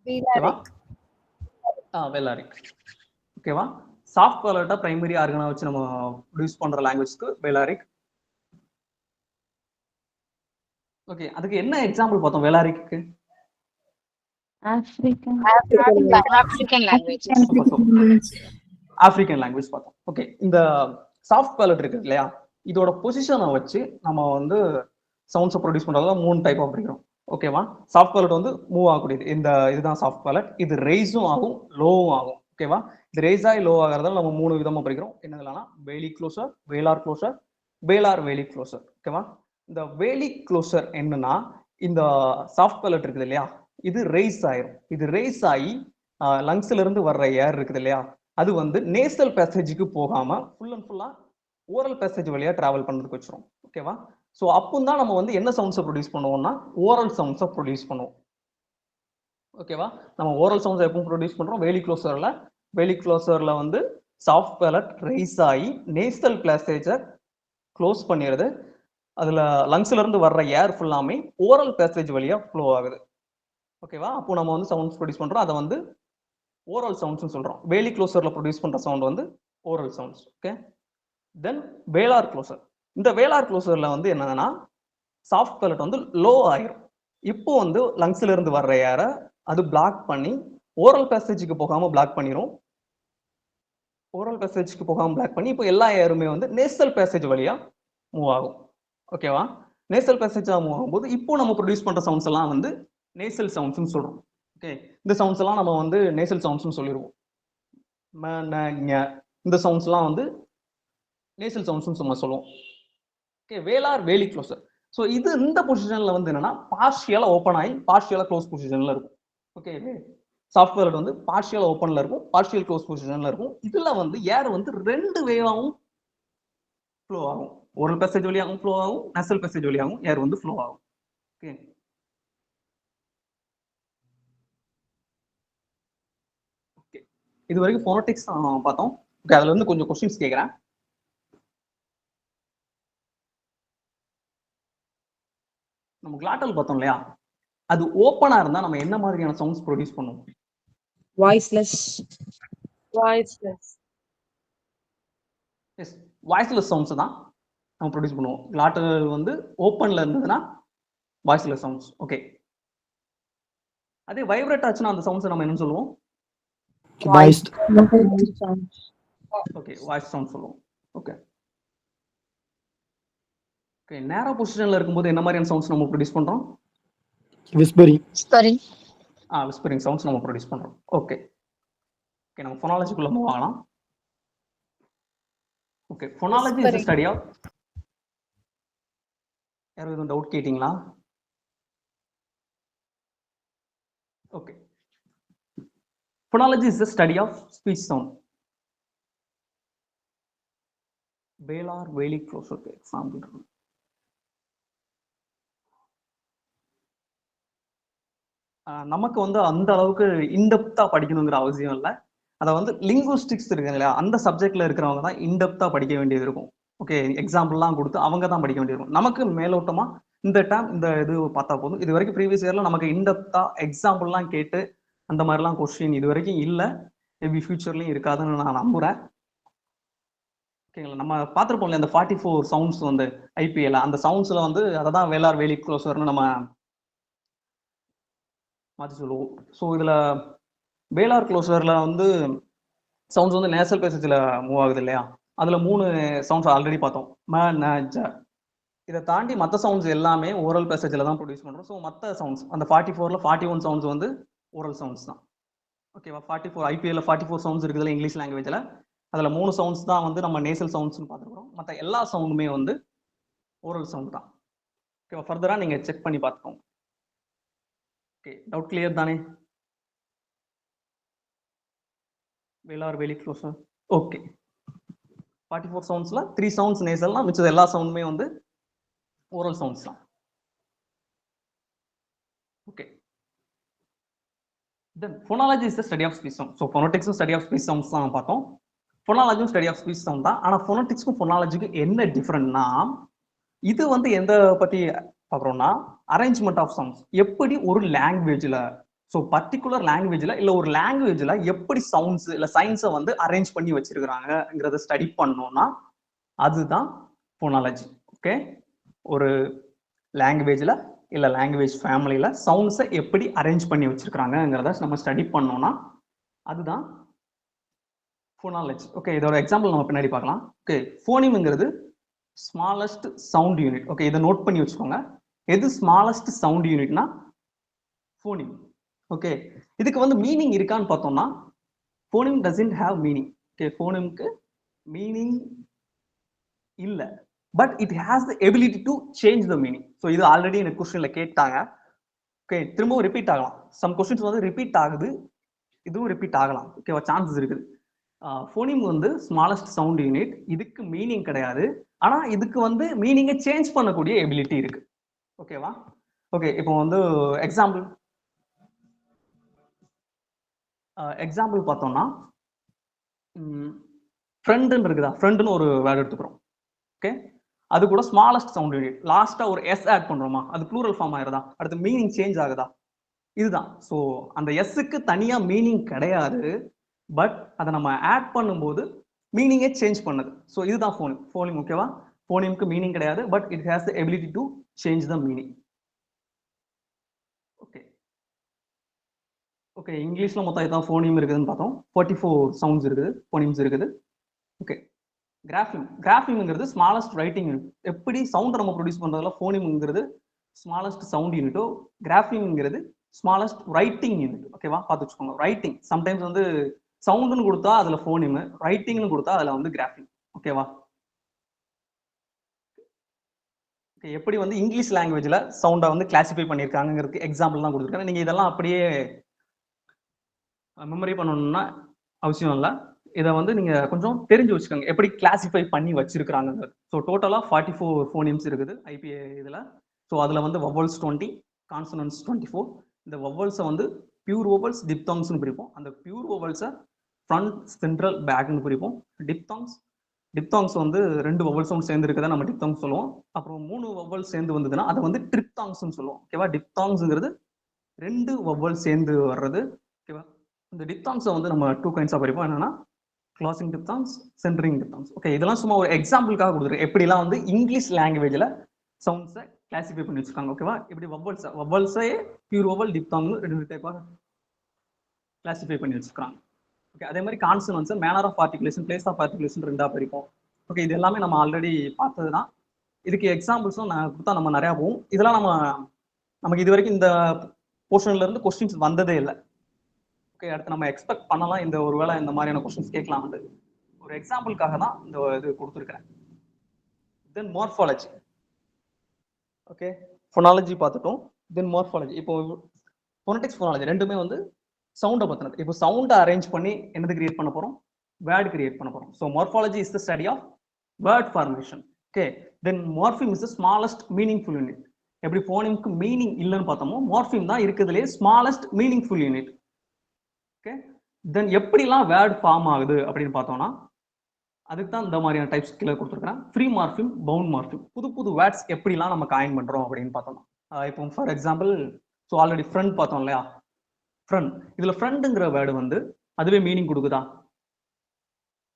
Velaric. வேலாரிக். ஓகேவா, சாஃப்ட் பேலட்டை பிரைமரி ஆர்கனா வச்சு நம்ம ப்ரொடியூஸ் பண்ற லாங்குவேஜ்க்கு வேலாரிக். ஓகே, அதுக்கு என்ன எக்ஸாம்பிள் பார்த்தோம் வேலாரிக்கு? African. African languages. African language பார்த்தோம். ஓகே, இந்த சாஃப்ட் பேலட் இருக்கு இல்லையா, இதோட பொசிஷனை வச்சு நம்ம வந்து சவுண்ட்ஸை ப்ரொடியூஸ் பண்றதுல 3 டைப் ஆஃப் பிரிக்கிறோம். ஓகேவா, சாஃப்ட் பேலட் வந்து மூவ் ஆகக்கூடியது. இதுதான் சாஃப்ட் பேலட். இது ரெய்ஸும் ஆகும், லோவும் ஆகும். ஓகேவா, இது ரெய்ஸ் ஆகி லோ ஆகிறதால நம்ம 3 விதமா பிரிக்கிறோம். என்னதுலனா வேலி க்ளோசர், வேலார் க்ளோசர், வேலார் வேலி க்ளோசர். ஓகேவா, இந்த வேலி க்ளோசர் என்னன்னா இந்த சாஃப்ட் பேலட் இருக்குது இல்லையா, இது ரெய்ஸ் ஆயிரும். இது ரெய்ஸ் ஆகி லங்ஸ்ல இருந்து வர்ற ஏர் இருக்குது இல்லையா, அது வந்து நேசல் பேசேஜுக்கு போகாம ஃபுல் அண்ட் ஃபுல்லா ஓரல் பேசேஜ் வழியா டிராவல் பண்றதுக்கு வச்சிரும். ஓகேவா, ஸோ அப்போ தான் நம்ம வந்து என்ன சவுண்ட்ஸை ப்ரொடியூஸ் பண்ணுவோம்னா ஓரல் சவுண்ட்ஸை ப்ரொடியூஸ் பண்ணுவோம். ஓகேவா, நம்ம ஓரல் சவுண்ட்ஸ் எப்பவும் ப்ரொடியூஸ் பண்றோம் வேலி க்ளோசர்ல. வேலி க்ளோசர்ல வந்து சாஃப்ட் பேலட் ரைஸ் ஆகி நேசல் பேசேஜை க்ளோஸ் பண்ணிடுது, அதுல லங்ஸ்ல இருந்து வர்ற ஏர் ஃபுல்லாமே ஓரல் பேசேஜ் வழியா ஃப்ளோ ஆகுது. ஓகேவா, அப்போ நம்ம வந்து சவுண்ட்ஸ் ப்ரொடியூஸ் பண்றோம், அதை வந்து ஓரல் சவுண்ட்ஸ் சொல்றோம். வேலி க்ளோசர்ல ப்ரொடியூஸ் பண்ற சவுண்ட் வந்து ஓரல் சவுண்ட்ஸ். ஓகே, தென் வேலார் க்ளோசர். இந்த வேலார் க்ளோசர்ல வந்து என்னன்னா சாஃப்ட் பேலட் வந்து லோ ஆயிரும். இப்போ வந்து லங்ஸ்ல இருந்து வர்ற ஏரை அது பிளாக் பண்ணி ஓரல் பேசேஜுக்கு போகாம பிளாக் பண்ணிரும். ஓரல் பேசேஜுக்கு போகாம பிளாக் பண்ணி இப்போ எல்லா ஏருமே வந்து நேசல் பேசேஜ் வழியா மூவ் ஆகும். ஓகேவா, நேசல் பேசேஜா மூவ் ஆகும்போது இப்போ நம்ம ப்ரொடியூஸ் பண்ற சவுண்ட்ஸ் எல்லாம் வந்து நேசல் சவுண்ட்ஸ்னு சொல்றோம். ஓகே, இந்த சவுண்ட்ஸ் எல்லாம் நம்ம வந்து நேசல் சவுண்ட்ஸ்னு சொல்லிடுவோம். ம ந ஞ இந்த சவுண்ட்ஸ் எல்லாம் வந்து நேசல் சவுண்ட்ஸ்னு நம்ம சொல்லுவோம். ஓகே, வேலார் வேலி க்ளோசர். ஸோ இது இந்த பொசிஷன்ல வந்து என்னன்னா பார்ஷியலா ஓப்பன் ஆகி பார்ஷியலா க்ளோஸ் பொசிஷன்ல இருக்கும். ஓகே, சாஃப்ட்வேர் வந்து பார்ஷியல் ஓப்பன்ல இருக்கும், பார்ஷியல் க்ளோஸ் பொசிஷன்ல இருக்கும். இதுல வந்து ஏர் வந்து 2 வேவாவும் ஃப்ளோ ஆகும். ஓரல் பேசேஜ் வழியாகவும் ஃப்ளோ ஆகும், நேசல் பேசேஜ் வழியாகவும் ஏர் வந்து ஃப்ளோ ஆகும். ஓகே, ஓகே, இது வரைக்கும் ஃபோனடிக்ஸ் பார்த்தோம். ஓகே, அதுல இருந்து கொஞ்சம் கொஸ்டின்ஸ் கேட்குறேன். நம்ம கிளாட்டல் பார்த்தோம் இல்லையா, அது ஓப்பனா இருந்தா நம்ம என்ன மாதிரியான சவுண்ட்ஸ் ப்ரொடியூஸ் பண்ணுவோம்? வாய்ஸ்லெஸ் எஸ், வாய்ஸ்லெஸ் சவுண்ட்ஸ் தான் நம்ம ப்ரொடியூஸ் பண்ணுவோம். கிளாட்டல் வந்து ஓப்பன்ல இருந்ததுன்னா வாய்ஸ்லெஸ் சவுண்ட்ஸ். ஓகே, அதே வைப்ரேட் ஆச்சுன்னா அந்த சவுண்ட்ஸ் நம்ம என்ன சொல்லுவோம்? வாய்ஸ் ஓகே, வாய்ஸ் சவுண்ட் சொல்லுவோம். ஓகே, ஓகே, நேரோ பொசிஷன்ல இருக்கும்போது என்ன மாதிரியான சவுண்ட்ஸ் நம்ம ப்ரொடியூஸ் பண்றோம்? Whispering Whispering. விஸ்பரிங் சவுண்ட்ஸ் நம்ம ப்ரொடியூஸ் பண்றோம். ஓகே, ஓகே, நம்ம ஃபோனாலஜிக்குள்ள மூவ் ஆகலாம். Okay, phonology is study of, யாரும் எதுவும் டவுட் கேட்டிங்களா? Okay, phonology is the study of speech sound. Velar வேலி க்ளோசருக்கு எக்ஸாம்பிள். நமக்கு வந்து அந்த அளவுக்கு இன்டெப்தா படிக்கணுங்கிற அவசியம் இல்லை. அதை வந்து லிங்குவிஸ்டிக்ஸ் இருக்கு இல்லையா, அந்த சப்ஜெக்ட்ல இருக்கிறவங்க தான் இன்டெப்தா படிக்க வேண்டியது இருக்கும். ஓகே, எக்ஸாம்பிள்லாம் கொடுத்து அவங்க தான் படிக்க வேண்டியிருக்கும். நமக்கு மேலோட்டமா இந்த டைம் இந்த இது பார்த்தா போதும். இது வரைக்கும் ப்ரீவியஸ் இயர்ல நமக்கு இன்டெப்தா எக்ஸாம்பிள்லாம் கேட்டு அந்த மாதிரிலாம் கொஸ்டின் இது வரைக்கும் இல்லை. மேபி ஃபியூச்சர்லயும் இருக்காதுன்னு நான் நம்புறேன். ஓகேங்களா, நம்ம பார்த்துருப்போம்ல இந்த 44 சவுண்ட்ஸ் வந்து ஐபிஎல், அந்த சவுண்ட்ஸ்ல வந்து அதை தான் வேலார் வேலி க்ளோசர்னு நம்ம மாற்றி சொல்லுவோம். ஸோ இதுல வேலார் க்ளோசர்ல வந்து சவுண்ட்ஸ் வந்து நேசல் பேசேஜ்ல மூவ் ஆகுது இல்லையா, அதுல 3 சவுண்ட்ஸ் ஆல்ரெடி பார்த்தோம், ம ந ஜ. இதை தாண்டி மற்ற சவுண்ட்ஸ் எல்லாமே ஓரல் பேசேஜ்ல தான் ப்ரொடியூஸ் பண்றோம். ஸோ மற்ற சவுண்ட்ஸ் அந்த 44ல 41 சவுண்ட்ஸ் வந்து ஓரல் சவுண்ட்ஸ் தான். ஓகேவா, 44 ஐபிஎல்ல 44 சவுண்ட்ஸ் இருக்குதுல இங்கிலீஷ் லாங்குவேஜ்ல, அதுல 3 சவுண்ட்ஸ் தான் வந்து நம்ம நேசல் சவுண்ட்ஸ்னு பார்த்துக்கிறோம். மற்ற எல்லா சவுண்டுமே வந்து ஓரல் சவுண்ட் தான். ஓகேவா, ஃபர்தரா நீங்க செக் பண்ணி பார்த்துக்கோங்க. ஓகே, டவுட் கிளியர் தானே? வேலார் வேலி க்ளோசர். ஓகே, 44 சவுண்ட்ஸ்ல 3 சவுண்ட்ஸ் நேசல்னா மிச்சம் எல்லா சவுண்டுமே வந்து ஓரல் சவுண்ட்ஸ் தான். Okay, then phonology is the study of speech sound. So ஃபோனடிக்ஸும் ஸ்டடி ஆஃப் ஸ்பீச் சவுண்ட்ஸ் தான் பார்த்தோம். ஃபோனாலஜியும் ஸ்டடி ஆஃப் ஸ்பீச் சவுண்ட் தான். ஆனால் ஃபோனடிக்ஸ்க்கும் ஃபோனாலஜிக்கும் என்ன டிஃபரெண்ட்னா, இது வந்து எந்த பத்தி பார்க்குறோம்னா அரேஞ்ச்மெண்ட் ஆஃப் சவுண்ட்ஸ். எப்படி ஒரு லாங்குவேஜ்ல, ஸோ பர்டிகுலர் லாங்குவேஜ்ல இல்ல ஒரு லாங்குவேஜ்ல எப்படி சவுண்ட்ஸ் இல்ல சயின்ஸை வந்து அரேஞ்ச் பண்ணி வச்சிருக்கிறாங்கிறத ஸ்டடி பண்ணோம்னா அதுதான் ஃபோனாலஜி. ஓகே, ஒரு லாங்குவேஜ்ல இல்ல லாங்குவேஜ் ஃபேமிலியில சவுண்ட்ஸை எப்படி அரேஞ்ச் பண்ணி வச்சிருக்காங்கிறத நம்ம ஸ்டடி பண்ணோம்னா அதுதான் ஃபோனாலஜி. ஓகே, இதோட எக்ஸாம்பிள் நம்ம பின்னாடி பார்க்கலாம். ஓகே, ஃபோனிம்ங்கிறது ஸ்மாலஸ்ட் சவுண்ட் யூனிட். ஓகே, இதை நோட் பண்ணி வச்சுக்கோங்க. எது ஸ்மாலஸ்ட் சவுண்ட் யூனிட்னா ஃபோனிம். ஓகே, இதுக்கு வந்து மீனிங் இருக்கான்னு பார்த்தோம்னா phoneme doesn't have meaning. Okay, ஃபோனிம்க்கு மீனிங் இல்ல, but it has the ability to change the meaning. So இது ஆல்ரெடி எனக்கு கொஸ்டின்ல கேட்டாங்க. ஓகே, திரும்பவும் ரிப்பீட் ஆகலாம். சம் கொஸ்டின்ஸ் வந்து ரிப்பீட் ஆகுது, இதுவும் ரிப்பீட் ஆகலாம். ஓகேவா, சான்சஸ் இருக்குது. ஃபோனிம் வந்து ஸ்மாலஸ்ட் சவுண்ட் யூனிட், இதுக்கு மீனிங் கிடையாது, ஆனா இதுக்கு வந்து மீனிங்கை சேஞ்ச் பண்ணக்கூடிய எபிலிட்டி இருக்கு. ஓகேவா, ஓகே, இப்போ வந்து எக்ஸாம்பிள் பார்த்தோம்னா ஃப்ரெண்டுன்னு இருக்குதா, ஃப்ரெண்டுன்னு ஒரு வேர்டு எடுத்துக்கிறோம். ஓகே, அது கூட ஸ்மாலஸ்ட் சவுண்ட் யூனிட், லாஸ்டா ஒரு எஸ் ஆட் பண்றோமா, அது ப்ளூரல் ஃபார்ம் ஆயிருதா, அடுத்து மீனிங் சேஞ்ச் ஆகுதா, இதுதான். ஸோ அந்த எஸ்ஸுக்கு தனியா மீனிங் கிடையாது, பட் அதை நம்ம ஆட் பண்ணும்போது மீனிங்கே சேஞ்ச் பண்ணுது. ஸோ இதுதான் ஃபோனிம். ஃபோனிம் ஓகேவா, ஃபோனிம்க்கு மீனிங் கிடையாது, but it has the ability to change the meaning. Okay, okay, இங்கிலீஷ்ல மொத்தம் இதான் ஃபோனிம் இருக்குதுன்னு பார்த்தோம். 44 சவுண்ட்ஸ் இருக்குது, ஃபோனிம்ஸ் இருக்குது. ஓகே, கிராஃபிம்ங்கிறது ஸ்மாலஸ்ட் ரைட்டிங் யூனிட். எப்படி சவுண்ட் நம்ம ப்ரொடியூஸ் பண்றதுல ஃபோனிம்ங்கிறது ஸ்மாலஸ்ட் சவுண்ட் யூனிட்டோ, கிராஃபிம்ங்கிறது ஸ்மாலஸ்ட் ரைட்டிங் யூனிட். ஓகேவா, பார்த்து வச்சுக்கோங்க. ரைட்டிங் சம்டைம்ஸ் வந்து சவுண்டுன்னு கொடுத்தா அதுல ஃபோனிம், ரைட்டிங்னு கொடுத்தா அதுல வந்து கிராஃபிம். ஓகேவா, எப்படி வந்து இங்கிலீஷ் லாங்குவேஜ்ல சவுண்டை வந்து கிளாசிஃபை பண்ணியிருக்காங்கிறதுக்கு எக்ஸாம்பிள் தான் கொடுத்துருக்கேன். நீங்க இதெல்லாம் அப்படியே மெமரி பண்ணணும்னா அவசியம் இல்லை. இதை வந்து நீங்க கொஞ்சம் தெரிஞ்சு வச்சுக்கோங்க எப்படி கிளாசிஃபை பண்ணி வச்சிருக்காங்க. ஸோ டோட்டலா 44 ஃபோனிம்ஸ் இருக்குது ஐபிஏ இதுல. ஸோ அதுல வந்து வவல்ஸ் 20, கான்சனன்ட்ஸ் 24. இந்த வவல்ஸை வந்து பியூர் வவல்ஸ், டிப்தாங்ஸ்னு பிரிப்போம். அந்த பியூர் வவல்ஸை ஃப்ரண்ட், சென்ட்ரல், பேக்னு பிரிப்போம். டிப்தாங்ஸ் வந்து 2 வவல் சவுண்ட் சேர்ந்து இருக்கதான் நம்ம டிப்தாங்ஸ் சொல்லுவோம். அப்புறம் 3 வவல் சேர்ந்து வந்ததுன்னா அதை வந்து ட்ரிப்தாங்ஸ்னு சொல்லுவோம். ஓகேவா, டிப்தாங்ஸ்ங்கிறது 2 வவல் சேர்ந்து வர்றது. ஓகேவா, இந்த டிப்தாங்ஸை வந்து நம்ம 2 கைண்ட்ஸாக படிப்போம். என்னன்னா க்ளாசிங் டிப்தாங்ஸ், சென்டரிங் டிப்தாங்ஸ். ஓகே, இதெல்லாம் சும்மா ஒரு எக்ஸாம்பிளுக்காக கொடுத்துருக்கேன் எப்படிலாம் வந்து இங்கிலீஷ் லாங்குவேஜ்ல சவுண்ட்ஸை கிளாசிஃபை பண்ணி வச்சிருக்காங்க. ஓகேவா, இப்படி வவல்ஸே பியூர் வவல், டிப்தாங்னு 2 டைப்பாக கிளாசிஃபை பண்ணி வச்சிருக்காங்க. ஓகே, அதே மாதிரி consonants manner of articulation, place of articulation 2ஆக பிரிப்போம். ஓகே, இது எல்லாமே நம்ம ஆல்ரெடி பார்த்தது தான். இதுக்கு எக்ஸாம்பிள்ஸும் நான் கொடுத்தா நம்ம நிறையா போகும். இதெல்லாம் நமக்கு இது வரைக்கும் இந்த போர்ஷன்ல இருந்து கொஸ்டின்ஸ் வந்ததே இல்லை. ஓகே, அடுத்து நம்ம எக்ஸ்பெக்ட் பண்ணலாம் இந்த ஒரு வேளை இந்த மாதிரியான கொஸ்டின்ஸ் கேட்கலாம். வந்து ஒரு எக்ஸாம்பிளுக்காக தான் இந்த இது கொடுத்துருக்கிறேன். தென் மார்ஃபாலஜி. ஓகே, ஃபோனாலஜி பார்த்துட்டோம். தென் மார்ஃபாலஜி. இப்போ ஃபோனடிக்ஸ், ஃபோனாலஜி ரெண்டுமே வந்து சவுண்டை பற்றினது. இப்போ சவுண்டை அரேஞ்ச் பண்ணி என்னது கிரியேட் பண்ண போகிறோம்? வேர்டு கிரியேட் பண்ண போகிறோம். So morphology is the study of word formation. Okay, then morpheme is the smallest meaningful unit. எப்படி ஃபோனிம்க்கு மீனிங் இல்லைன்னு பார்த்தோமோ, மார்ஃபிம் தான் இருக்கிறதுலே smallest meaningful unit. Okay, then எப்படிலாம் வேர்ட் ஃபார்ம் ஆகுது அப்படின்னு பார்த்தோம்னா அதுக்கு தான் இந்த மாதிரியான டைப்ஸ் கீழே கொடுத்துருக்கேன். Free morpheme, bound morpheme. புது வேர்ட்ஸ் எப்படிலாம் நம்ம காயின் பண்றோம் அப்படின்னு பார்த்தோம்னா, இப்போ for example, so already friend பார்த்தோம் இல்லையா? ஃப்ரெண்ட், இதுல ஃப்ரெண்டுங்கிற வேர்டு வந்து அதுவே மீனிங் கொடுக்குதா?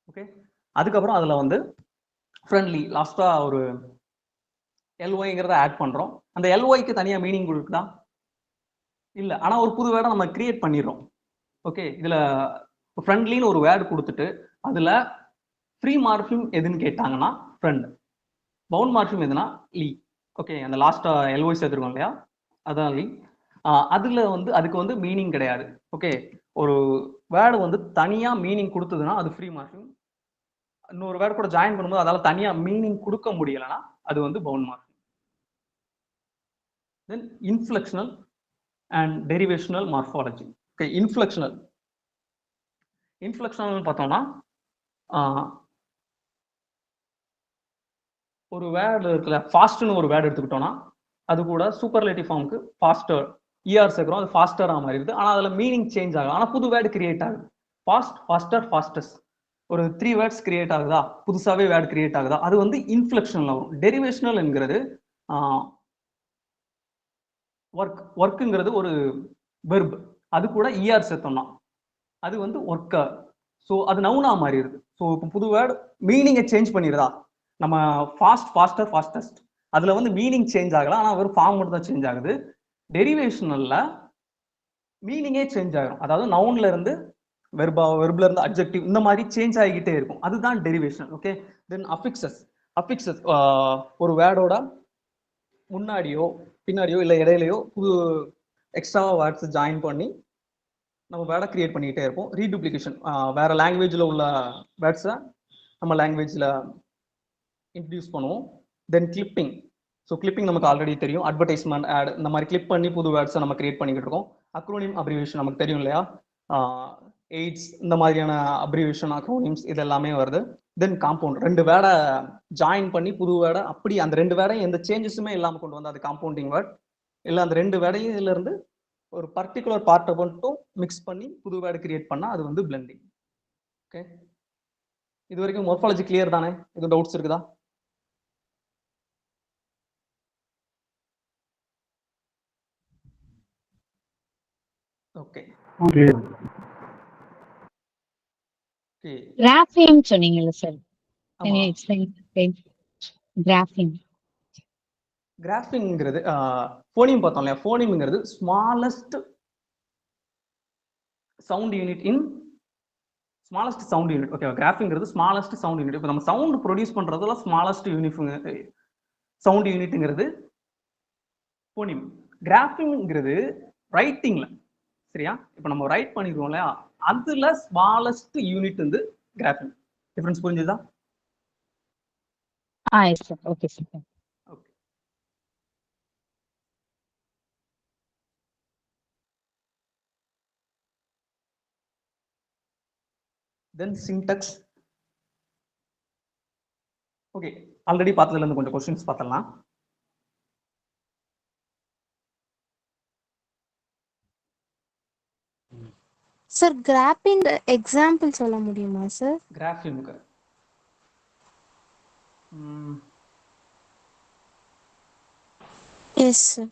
ஓகே, அதுக்கப்புறம் அதுல வந்து ஃப்ரெண்ட்லி லாஸ்டா ஒரு எல்ஒய்ங்கிறத ஆட் பண்றோம். அந்த எல்ஒய்க்கு தனியா மீனிங் கொடுக்குதா? இல்லை. ஆனா ஒரு புது வேர்டை நம்ம கிரியேட் பண்ணிடுறோம். ஓகே, இதுல ஃப்ரெண்ட்லின்னு ஒரு வேர்டு கொடுத்துட்டு அதுல ஃப்ரீ மார்ஃபிம் எதுன்னு கேட்டாங்கன்னா ஃப்ரெண்ட், பவுண்ட் மார்ஃபிம் எதுனா லீ. ஓகே, அந்த லாஸ்டா எல்ஒய் சேர்த்துருக்கோம் இல்லையா, அதான் லீ. அதுல வந்து அதுக்கு வந்து மீனிங் கிடையாது. ஓகே, ஒரு வேர்டு வந்து தனியா மீனிங் கொடுத்ததுன்னா அது ஃப்ரீ மார்ஃபிம். இன்னொரு வேர்டு கூட ஜாயின் பண்ணும்போது அதால தனியா மீனிங் கொடுக்க முடியலன்னா அது வந்து bound morpheme. Then inflectional and derivational morphology. Okay, inflectional பார்த்தோம்னா ஒரு வேர்டு இருக்குல்ல, ஃபாஸ்ட்னு ஒரு வேர்டு எடுத்துக்கிட்டோம்னா அது கூட சூப்பர்லேட்டிவ் ஃபார்முக்கு ஃபாஸ்டர் இஆர் சேர்க்கிறோம், அது ஃபாஸ்டராக மாதிரி இருக்குது. ஆனால் அதில் மீனிங் சேஞ்ச் ஆகும். ஆனால் புது வேர்டு கிரியேட் ஆகுது. ஃபாஸ்ட், ஃபாஸ்டர், ஃபாஸ்டஸ்ட், ஒரு 3 வேர்ட்ஸ் கிரியேட் ஆகுதா, புதுசாகவே வேர்டு கிரியேட் ஆகுதா, அது வந்து இன்ஃப்ளெக்ஷனில் வரும். டெரிவேஷனல் என்கிறது ஒர்க்குங்கிறது ஒரு வெர்ப், அது கூட இஆர் சேர்த்தோம்னா அது வந்து ஒர்க்கர். ஸோ அது நவுனா மாறிடுது. ஸோ இப்போ புது வேர்டு மீனிங்கை சேஞ்ச் பண்ணிடுதா? நம்ம ஃபாஸ்ட், ஃபாஸ்டர், ஃபாஸ்டஸ்ட் அதுல வந்து மீனிங் சேஞ்ச் ஆகலாம், ஆனால் ஒரு ஃபார்ம் மட்டும் தான் சேஞ்ச் ஆகுது. டெரிவேஷனல்ல மீனிங்கே சேஞ்ச் ஆகும். அதாவது நவுன்ல இருந்து வெர்ப்ல இருந்து அட்ஜெக்டிவ் இந்த மாதிரி சேஞ்ச் ஆகிக்கிட்டே இருக்கும். அதுதான் டெரிவேஷன். ஓகே, தென் அஃபிக்சஸ். ஒரு வேர்டோட முன்னாடியோ பின்னாடியோ இல்லை இடையிலையோ புது எக்ஸ்ட்ரா வேர்ட்ஸ் ஜாயின் பண்ணி நம்ம வேர்டை கிரியேட் பண்ணிக்கிட்டே இருப்போம். ரீடூப்ளிகேஷன், வேற லாங்குவேஜில் உள்ள வேர்ட்ஸை நம்ம லாங்குவேஜில் இன்ட்ரடியூஸ் பண்ணுவோம். தென் கிளிப்பிங். ஸோ கிளிப்பிங் நமக்கு ஆல்ரெடி தெரியும், அட்வர்டைஸ்மெண்ட், ஆட் இந்த மாதிரி கிளிப் பண்ணி புது வேர்ட்ஸை நம்ம கிரியேட் பண்ணிக்கிட்டு இருக்கோம். அக்ரோனிம், அப்ரிவேஷன் நமக்கு தெரியும் இல்லையா, எய்ட்ஸ் இந்த மாதிரியான அப்ரிவேஷன், அக்ரோனிம்ஸ் இது எல்லாமே வருது. தென் காம்பவுண்ட், 2 வேர்டை ஜாயின் பண்ணி புது வேர்டை அப்படி அந்த 2 வேர்டையும் எந்த சேஞ்சஸுமே இல்லாமல் கொண்டு வந்து அது காம்பவுண்டிங் வேர்ட். இல்லை அந்த 2 வேர்டையும் இதுல இருந்து ஒரு பர்டிகுலர் பார்ட்டை மட்டும் மிக்ஸ் பண்ணி புது வேர்டு கிரியேட் பண்ணா அது வந்து பிளெண்டிங். ஓகே, இது வரைக்கும் மார்ஃபாலஜி கிளியர் தானே? எதுவும் டவுட்ஸ் இருக்குதா? ஓகே, கிராஃபிம் சொன்னீங்கல்ல sir, can you explain grapheme? கிராஃபிங்கிறது ஃபோனிம் பார்த்தோம் இல்லையா, ஃபோனிம்ங்கிறது smallest sound unit in smallest sound unit. Okay, கிராஃப்ங்கிறது ஸ்மாலஸ்ட் சவுண்ட் யூனிட். இப்போ நம்ம சவுண்ட் ப்ரொடியூஸ் பண்றதுல ஸ்மாலஸ்ட் சவுண்ட் யூனிட்ங்கிறது போனிம். கிராஃபிங்கிறது ரைட்டிங்ல, சரியா? இப்போ நம்ம ரைட் பண்ணிடுவோம் இல்லையா, அதுல ஸ்மாலஸ்ட் யூனிட் வந்து கிராஃபிங். டிஃபரன்ஸ் புரிஞ்சுதா? Yes sir. Okay sir. Okay. Then syntax. Okay, already பார்த்ததுல இருந்து கொஞ்சம் क्वेश्चंस பார்த்தலாம். சார் கிராப்பிங் எக்ஸாம்பிள் சொல்ல முடியுமா சார்? கிராஃபிங்க்கு எஸ் சார்.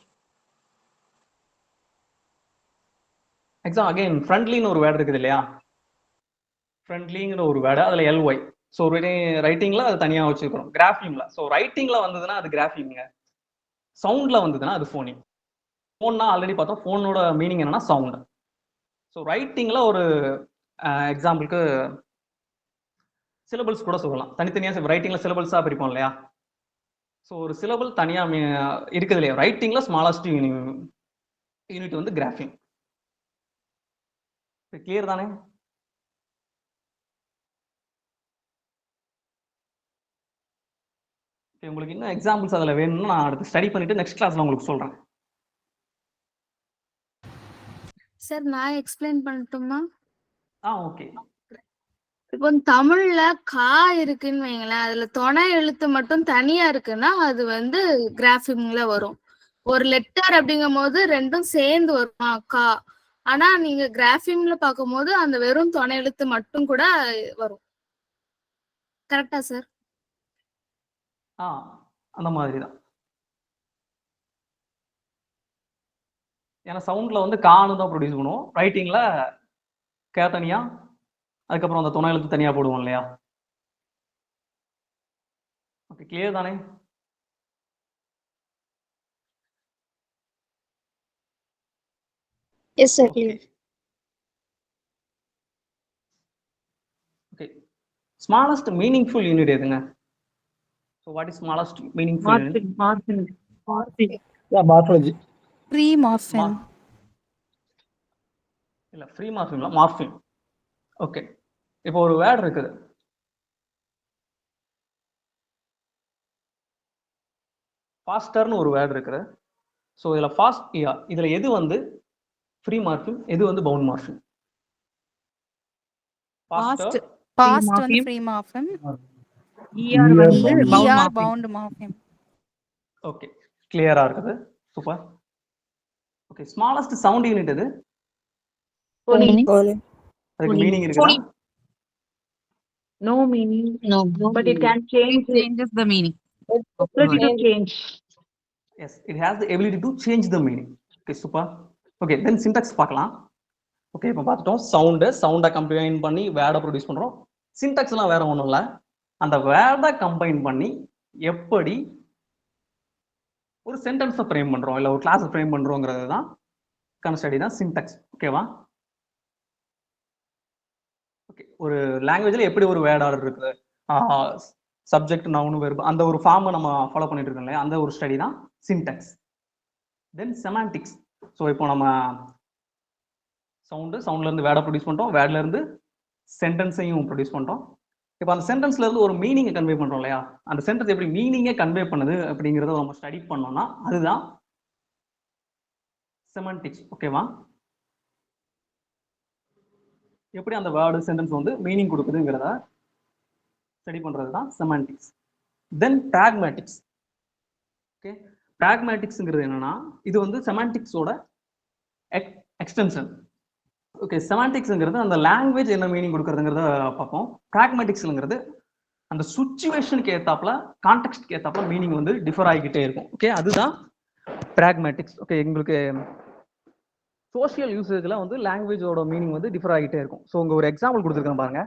எக்ஸாம் அகைன் ஃப்ரண்ட்லின்னு ஒரு வேர்டு இருக்குது இல்லையா? ஃப்ரண்ட்லிங்கிற ஒரு வேர்டு, அதுல எல்ஒய். ஸோ ரைட்டிங்ல அது தனியா வச்சுக்கிறோம். கிராஃபிங்ல, ஸோ ரைட்டிங்ல வந்ததுன்னா அது கிராஃபிங்க, சவுண்ட்ல வந்ததுன்னா அது ஃபோனிங். ஃபோன்னா ஆல்ரெடி பார்த்தோம், ஃபோனோட மீனிங் என்னன்னா சவுண்ட். ஸோ ரைட்டிங்ல ஒரு எக்ஸாம்பிளுக்கு சிலபிள்ஸ் கூட சொல்லலாம். தனித்தனியாக ரைட்டிங்ல சிலபிள்ஸாக பிரிப்போம் இல்லையா? ஸோ ஒரு சிலபிள் தனியாக இருக்குது இல்லையா? ரைட்டிங்ல ஸ்மாலஸ்ட் யூனிட் வந்து கிராஃபிங். கிளியர் தானே? உங்களுக்கு இன்னும் எக்ஸாம்பிள்ஸ் அதில் வேணும்னா நான் அடுத்து ஸ்டடி பண்ணிட்டு நெக்ஸ்ட் கிளாஸ்ல உங்களுக்கு சொல்றேன். சார் நான் எக்ஸ்பிளைன் பண்ணட்டுமா? ஓகே. இப்போ தமிழ்ல கா இருக்குன்னு வைங்களேன், அதுல துணை எழுத்து மட்டும் தனியா இருக்குன்னா அது வந்து கிராஃபிங்ல வரும். ஒரு லெட்டர் அப்படிங்கும் போது ரெண்டும் சேர்ந்து வருமா கா. ஆனா நீங்க கிராஃபிங்ல பார்க்கும்போது அந்த வெறும் துணை எழுத்து மட்டும் கூட வரும். கரெக்டா சார்? அந்த மாதிரி தான். ஏன்னா சவுண்ட்ல வந்து கான்னு தான் ப்ரொடியூஸ் பண்ணுவோம், ரைட்டிங்ல கே தனியா, அதுக்கப்புறம் அந்த துணை எழுத்து தனியா போடுவோம் இல்லையா? ஓகே, கிளியர் தானே? Yes sir, clear. Okay, smallest meaningful unit எதுங்க? So what is smallest meaningful unit? Morphology. Free morpheme. இல்ல, ஃப்ரீ மார்ஃபிம் இல்ல, மார்ஃபிம். ஓகே, இப்போ ஒரு வேர்ட் இருக்குது, ஃபாஸ்டர்னு ஒரு வேர்ட் இருக்குது. ஸோ இதுல ஃபாஸ்ட், இதுல எது வந்து ஃப்ரீ மார்ஃபிம், எது வந்து பவுண்ட் மார்ஃபிம்? பாஸ்ட் வந்து free morpheme, bound morpheme. Okay, கிளியரா இருக்குது. Super. Okay, smallest sound unit எது? அதுக்கு மீனிங் இருக்குதா? No meaning. No, But it can change. It changes the meaning. Ability to change. Yes, it has the ability to change the meaning. Okay, super. Okay, then syntax பார்க்கலாம். Okay, இப்போ பார்த்துட்டோம் சவுண்டை combine பண்ணி வேர்டை produce பண்றோம். சின்டாக்ஸ்லாம் வேற ஒன்றும் இல்லை, அந்த வேர்டை கம்பைன் பண்ணி எப்படி ஒரு சென்டென்ஸை ஃப்ரேம் பண்றோம், இல்லை ஒரு கிளாஸை ஃப்ரேம் பண்றோங்கிறது தான் ஸ்டடி தான் சின்டாக்ஸ். ஓகேவா? ஓகே, ஒரு லாங்குவேஜ்ல எப்படி ஒரு வேர்ட் ஆர்டர் இருக்குது, சப்ஜெக்ட் நவுன் வெர்ப், அந்த ஒரு ஃபார்மை நம்ம ஃபாலோ பண்ணிட்டு இருக்கோம் இல்லையா, அந்த ஒரு ஸ்டடி தான் சின்டாக்ஸ். தென் செமாண்டிக்ஸ். ஸோ இப்போ நம்ம சவுண்ட்ல இருந்து வேர்டை ப்ரொடியூஸ் பண்றோம், வேர்ட்ல இருந்து சென்டென்ஸையும் ப்ரொடியூஸ் பண்றோம். இப்போ அந்த சென்டென்ஸ்ல இருந்து ஒரு மீனிங்கை கன்வே பண்றோம் இல்லையா, அந்த சென்டென்ஸ் எப்படி மீனிங்கே கன்வே பண்ணுது அப்படிங்கிறத நம்ம ஸ்டடி பண்ணோம்னா அதுதான் செமாண்டிக்ஸ். ஓகேவா? எப்படி அந்த வேர்டு சென்டென்ஸ் வந்து மீனிங் கொடுக்குதுங்கிறத ஸ்டடி பண்றது தான் செமாண்டிக்ஸ். தென் பிராக்மேட்டிக்ஸ். ஓகே, பிராக்மேட்டிக்ஸ்ங்கிறது என்னன்னா இது வந்து செமாண்டிக்ஸோட எக்ஸ்டென்ஷன். ஓகே, செமாண்டிக்ஸ்ங்கிறது அந்த லாங்குவேஜ் என்ன மீனிங் கொடுக்குறதுங்கிறத பார்ப்போம். பிராக்மேட்டிக்ஸ்ங்கிறது அந்த சுச்சுவேஷனுக்கு ஏத்தாப்புல, கான்டெக்ஸ்ட்க்கு ஏத்தாப்புல மீனிங் வந்து டிஃபர் ஆகிக்கிட்டே இருக்கும். ஓகே, அதுதான் பிராக்மேட்டிக்ஸ். ஓகே, எங்களுக்கு சோஷியல் யூசேஜ்ல வந்து லாங்குவேஜோட மீனிங் வந்து டிஃபர் ஆகிட்டே இருக்கும். ஸோ உங்க ஒரு எக்ஸாம்பிள் கொடுத்துருக்கேன் பாருங்க.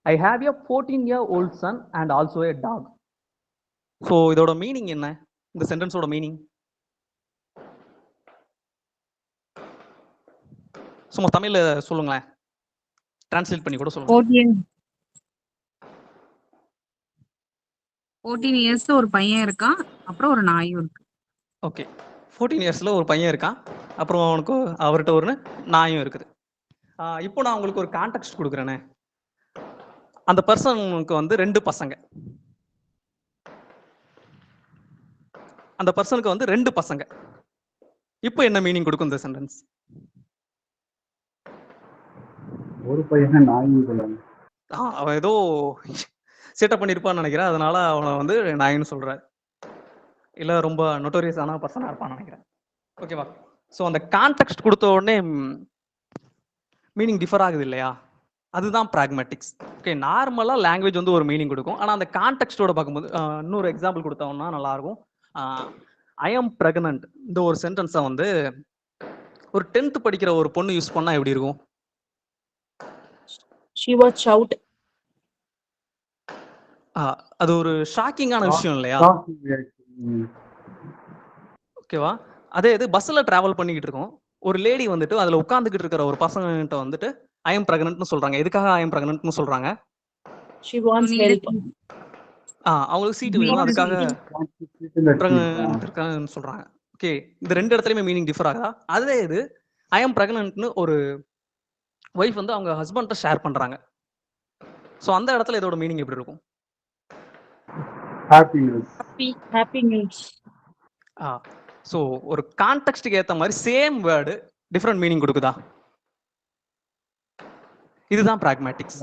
I have a 14-year-old son and also a dog. So இதோட மீனிங் என்ன? இந்த சென்டென்ஸோட மீனிங் சும்மா தமிழ்ல சொல்லுங்களேன், டிரான்ஸ்லேட் பண்ணி கூட சொல்லலாம். 14 இயர்ஸ்ல ஒரு பையன் இருக்கான், அப்புறம் ஒரு நாயும் இருக்கு. ஓகே, 14 இயர்ஸ்ல ஒரு பையன் இருக்கான், அப்புறம் அவனுக்கு அவர்கிட்ட ஒரு நாயும் இருக்குது. இப்போ நான் உங்களுக்கு ஒரு கான்டெக்ஸ்ட் கொடுக்குறேனே. அந்த பர்சனுக்கு வந்து 2 பசங்க. அந்த பர்சனுக்கு வந்து 2 பசங்க. இப்போ என்ன மீனிங் கொடுக்கும் இந்த சென்டென்ஸ்? ஒரு பையன் நாயும் சொல்லுவாங்க. அவன் ஏதோ செட்டப் பண்ணியிருப்பான்னு நினைக்கிறேன், அதனால அவனை வந்து நாயின்னு சொல்றாரு. இல்ல ரொம்ப நோட்டோரியஸான பர்சனா இருப்பான்னு நினைக்கிறேன். ஓகேவா? ஸோ அந்த கான்டெக்ஸ்ட் கொடுத்த உடனே மீனிங் டிஃபர் ஆகுது இல்லையா? அதுதான் பிராக்மேட்டிக்ஸ். ஓகே, நார்மலா லாங்குவேஜ் வந்து ஒரு மீனிங் கொடுக்கும், ஆனா அந்த கான்டெக்ஸ்டோட பார்க்கும்போது இன்னொரு எக்ஸாம்பிள் கொடுத்தோம்னா நல்லா இருக்கும். ஐ எம் பிரெக்னன்ட் இந்த ஒரு சென்டென்ஸை வந்து ஒரு 10th படிக்கிற ஒரு பொண்ணு யூஸ் பண்ணா எப்படி இருக்கும்? She was shout. அது ஒரு ஷாக்கிங்கான விஷயம் இல்லையா? ஓகேவா? அதே இது பஸ்ல டிராவல் பண்ணிக்கிட்டு இருக்கோம், ஒரு லேடி வந்துட்டு அதுல உட்கார்ந்துகிட்டு இருக்கிற ஒரு பசங்கிட்ட வந்துட்டு ஐ எம் பிரெக்னன்ட்னு சொல்றாங்க. எதுக்காக ஐ எம் பிரெக்னன்ட்னு சொல்றாங்க? She wants help. அவங்களுக்கு சீட்டு வேணும், அதுக்காக பிரெக்னன்ட் இருக்கான்னு சொல்றாங்க. ஓகே, இந்த 2 இடத்துலயுமே மீனிங் டிஃபர் ஆகுதா? அதே இது ஐ எம் பிரெக்னன்ட்னு ஒரு ஒய்ஃப் வந்து அவங்க ஹஸ்பண்ட்ட ஷேர் பண்றாங்க. ஸோ அந்த இடத்துல இதோட மீனிங் எப்படி இருக்கும்? Happy news. ஸோ ஒரு கான்டெக்ஸ்டுக்கு ஏற்ற மாதிரி சேம் வேர்டு டிஃப்ரெண்ட் மீனிங் கொடுக்குதா? இதுதான் பிராக்மேட்டிக்ஸ்.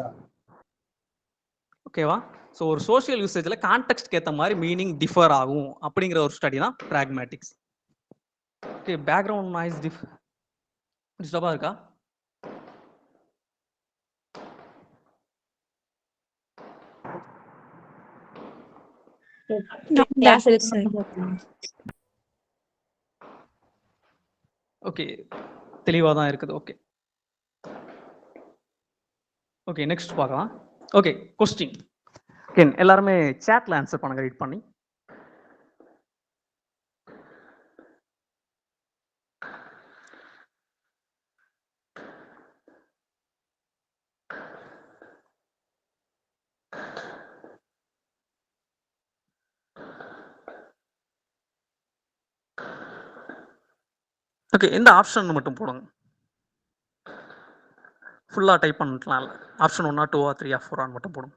ஓகேவா? ஸோ ஒரு சோஷியல் யூசேஜ்ல கான்டெக்ஸ்ட்க்கு ஏற்ற மாதிரி மீனிங் டிஃபர் ஆகும் அப்படிங்கிற ஒரு ஸ்டடி தான் பிராக்மேட்டிக்ஸ். ஓகே, பேக்ரவுண்ட் நாய்ஸ் டிஸ்டர்பா இருக்கா? Class ஓகே, தெளிவாக தான் இருக்குது. ஓகே ஓகே, நெக்ஸ்ட் பார்க்கலாம். Okay, question. ஓகே, எல்லாருமே சாட்ல ஆன்சர் பண்ணுங்க ரீட் பண்ணி. ஓகே, இந்த ஆப்ஷன் மட்டும் போடுங்க. ஃபுல்லா டைப் பண்ணலாம். ஆப்ஷன் 1 2 3 4 மட்டும் போடுங்க.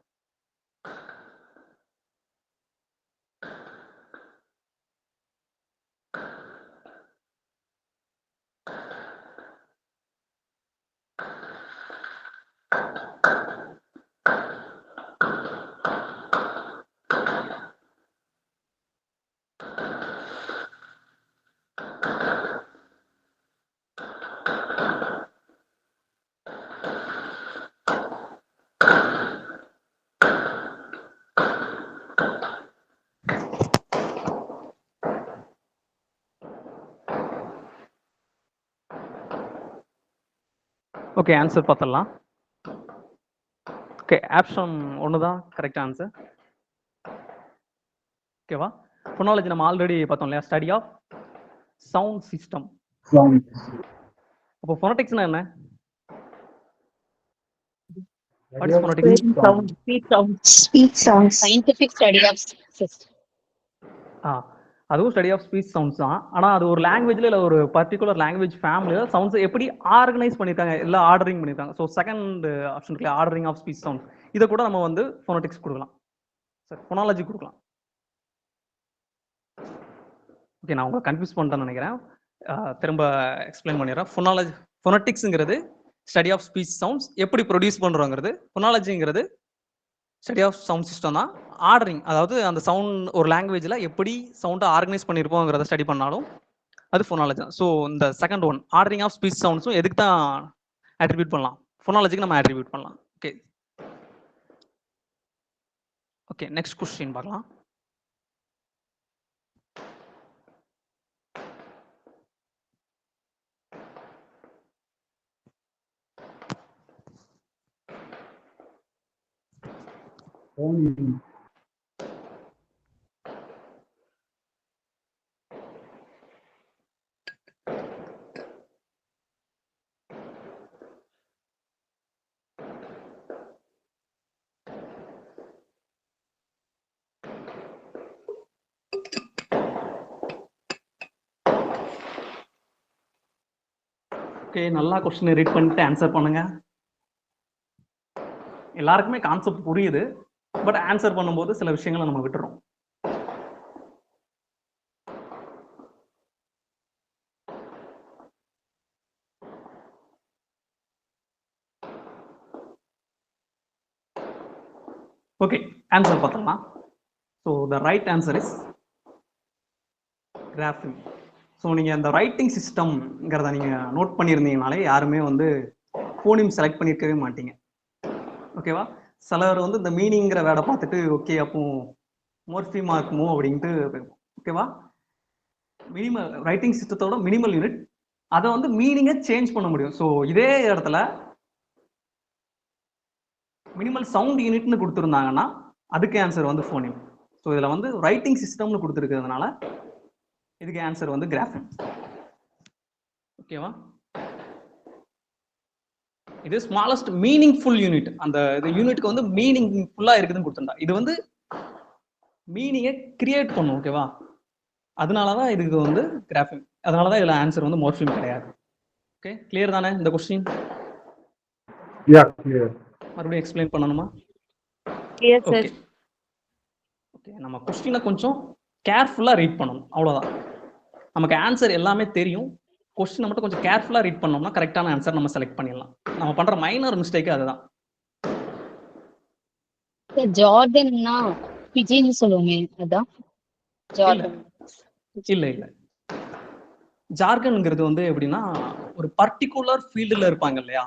ஓகே, ஆன்சர் பார்த்துடலாம். ஓகே, ஆப்ஷன் 1 தான் கரெக்ட் ஆன்சர். ஓகேவா? ஃபோனாலஜி நம்ம ஆல்ரெடி பார்த்தோம் இல்லையா, ஸ்டடி ஆஃப் சவுண்ட் சிஸ்டம். அப்போ ஃபோனடிக்ஸ்னா என்ன? What is phonetics? Speech sounds. Scientific study of system. அதுவும் ஸ்டடி ஆஃப் ஸ்பீச் சவுண்ட்ஸ் தான். ஆனால் அது ஒரு லாங்குவேஜ்ல இல்லை ஒரு பர்டிகுலர் லாங்குவேஜ் ஃபேமிலியில் சவுண்ட்ஸ் எப்படி ஆர்கனைஸ் பண்ணியிருக்காங்க, எல்லாம் ஆர்டரிங் பண்ணியிருக்காங்க. ஸோ செகண்ட் ஆப்ஷன் இருக்கு, ஆர்டரிங் ஆஃப் ஸ்பீச் சவுண்ட்ஸ். இதை கூட நம்ம வந்து ஃபோனடிக்ஸ் கொடுக்கலாம், சார் ஃபோனாலஜி கொடுக்கலாம். ஓகே, நான் உங்களை கன்ஃபியூஸ் பண்ணிட்டேன்னு நினைக்கிறேன், திரும்ப எக்ஸ்பிளைன் பண்ணிடுறேன். ஃபோனடிக்ஸுங்கிறது ஸ்டடி ஆஃப் ஸ்பீச் சவுண்ட்ஸ், எப்படி ப்ரொடியூஸ் பண்ணுறோங்கிறது. ஃபோனாலஜிங்கிறது ஸ்டடி ஆஃப் சவுண்ட் சிஸ்டம் தான். ஆர்டரிங், அதாவது அந்த சவுண்ட் ஒரு லாங்குவேஜில் எப்படி சவுண்டை ஆர்கனைஸ் பண்ணியிருப்போங்கிறத ஸ்டடி பண்ணாலும் அது ஃபோனாலஜி தான். ஸோ இந்த second one ordering of speech சவுண்ட்ஸும் எதுக்கு தான் அட்ரிபியூட் பண்ணலாம்? ஃபோனாலஜிக்கு நம்ம அட்ரிபியூட் பண்ணலாம். ஓகே ஓகே, நெக்ஸ்ட் கொஸ்டின் பார்க்கலாம். ஓகே, நல்லா கொஸ்டின் ரீட் பண்ணிட்டு ஆன்சர் பண்ணுங்க. எல்லாருக்குமே கான்செப்ட் புரியுது, பட் ஆன்சர் பண்ணும்போது சில விஷயங்களை நம்ம விட்டுறோம். ஓகே, ஆன்சர் பார்த்தலாம். So the right answer is graphing. So நீங்கள் அந்த ரைட்டிங் சிஸ்டம்ங்கிறத நீங்கள் நோட் பண்ணியிருந்தீங்கனாலே யாருமே வந்து ஃபோனிம் செலக்ட் பண்ணியிருக்கவே மாட்டீங்க. ஓகேவா? சிலர் வந்து இந்த மீனிங்கிற வேர்டை பார்த்துட்டு ஓகே அப்போ மோர்ஃபிமா இருக்குமோ அப்படின்ட்டு. ஓகேவா? மினிமல் ரைட்டிங் சிஸ்டத்தோட மினிமல் யூனிட், அதை வந்து மீனிங்கை சேஞ்ச் பண்ண முடியும். ஸோ இதே இடத்துல மினிமல் சவுண்ட் யூனிட்னு கொடுத்துருந்தாங்கன்னா அதுக்கு ஆன்சர் வந்து ஃபோனிம். ஸோ இதில் வந்து ரைட்டிங் சிஸ்டம்னு கொடுத்துருக்கிறதுனால இதுக்கு ஆன்சர் வந்து கிராஃபிம். ஓகேவா? இது ஸ்மாலஸ்ட் மீனிங்ஃபுல் யூனிட். அந்த யூனிட்க்கு வந்து மீனிங் ஃபுல்லா இருக்குதுன்னு கொடுத்துருந்தா இது வந்து மீனிங்கை கிரியேட் பண்ணும். ஓகேவா? அதனாலதான் இதுக்கு வந்து கிராஃபிம். அதனாலதான் இதுல ஆன்சர் வந்து மோர்ஃபிம் கிடையாது. ஓகே, கிளியர் தானே இந்த கொஸ்டின்? மறுபடியும் எக்ஸ்பிளைன் பண்ணணுமா? Clear, sir. ஓகே ஓகே, நம்ம கொஸ்டினை கொஞ்சம் கேர்ஃபுல்லா ரீட் பண்ணணும், அவ்வளவுதான். நமக்கு ஆன்சர் எல்லாமே தெரியும், கொஸ்டினை மட்டும் கொஞ்சம் கேர்ஃபுல்லா ரீட் பண்ணோம்னா கரெக்டான ஆன்சர் நம்ம செலக்ட் பண்ணிடலாம். நம்ம பண்ற மைனர் மிஸ்டேக் அதுதான். ஜார்டன்னா பிஜின்னு சொல்லுவோமே, அதான் ஜார்டன். இல்ல இல்ல, ஜார்கன்ங்கிறது வந்து எப்படின்னா ஒரு பர்டிகுலர் ஃபீல்டுல இருப்பாங்க இல்லையா,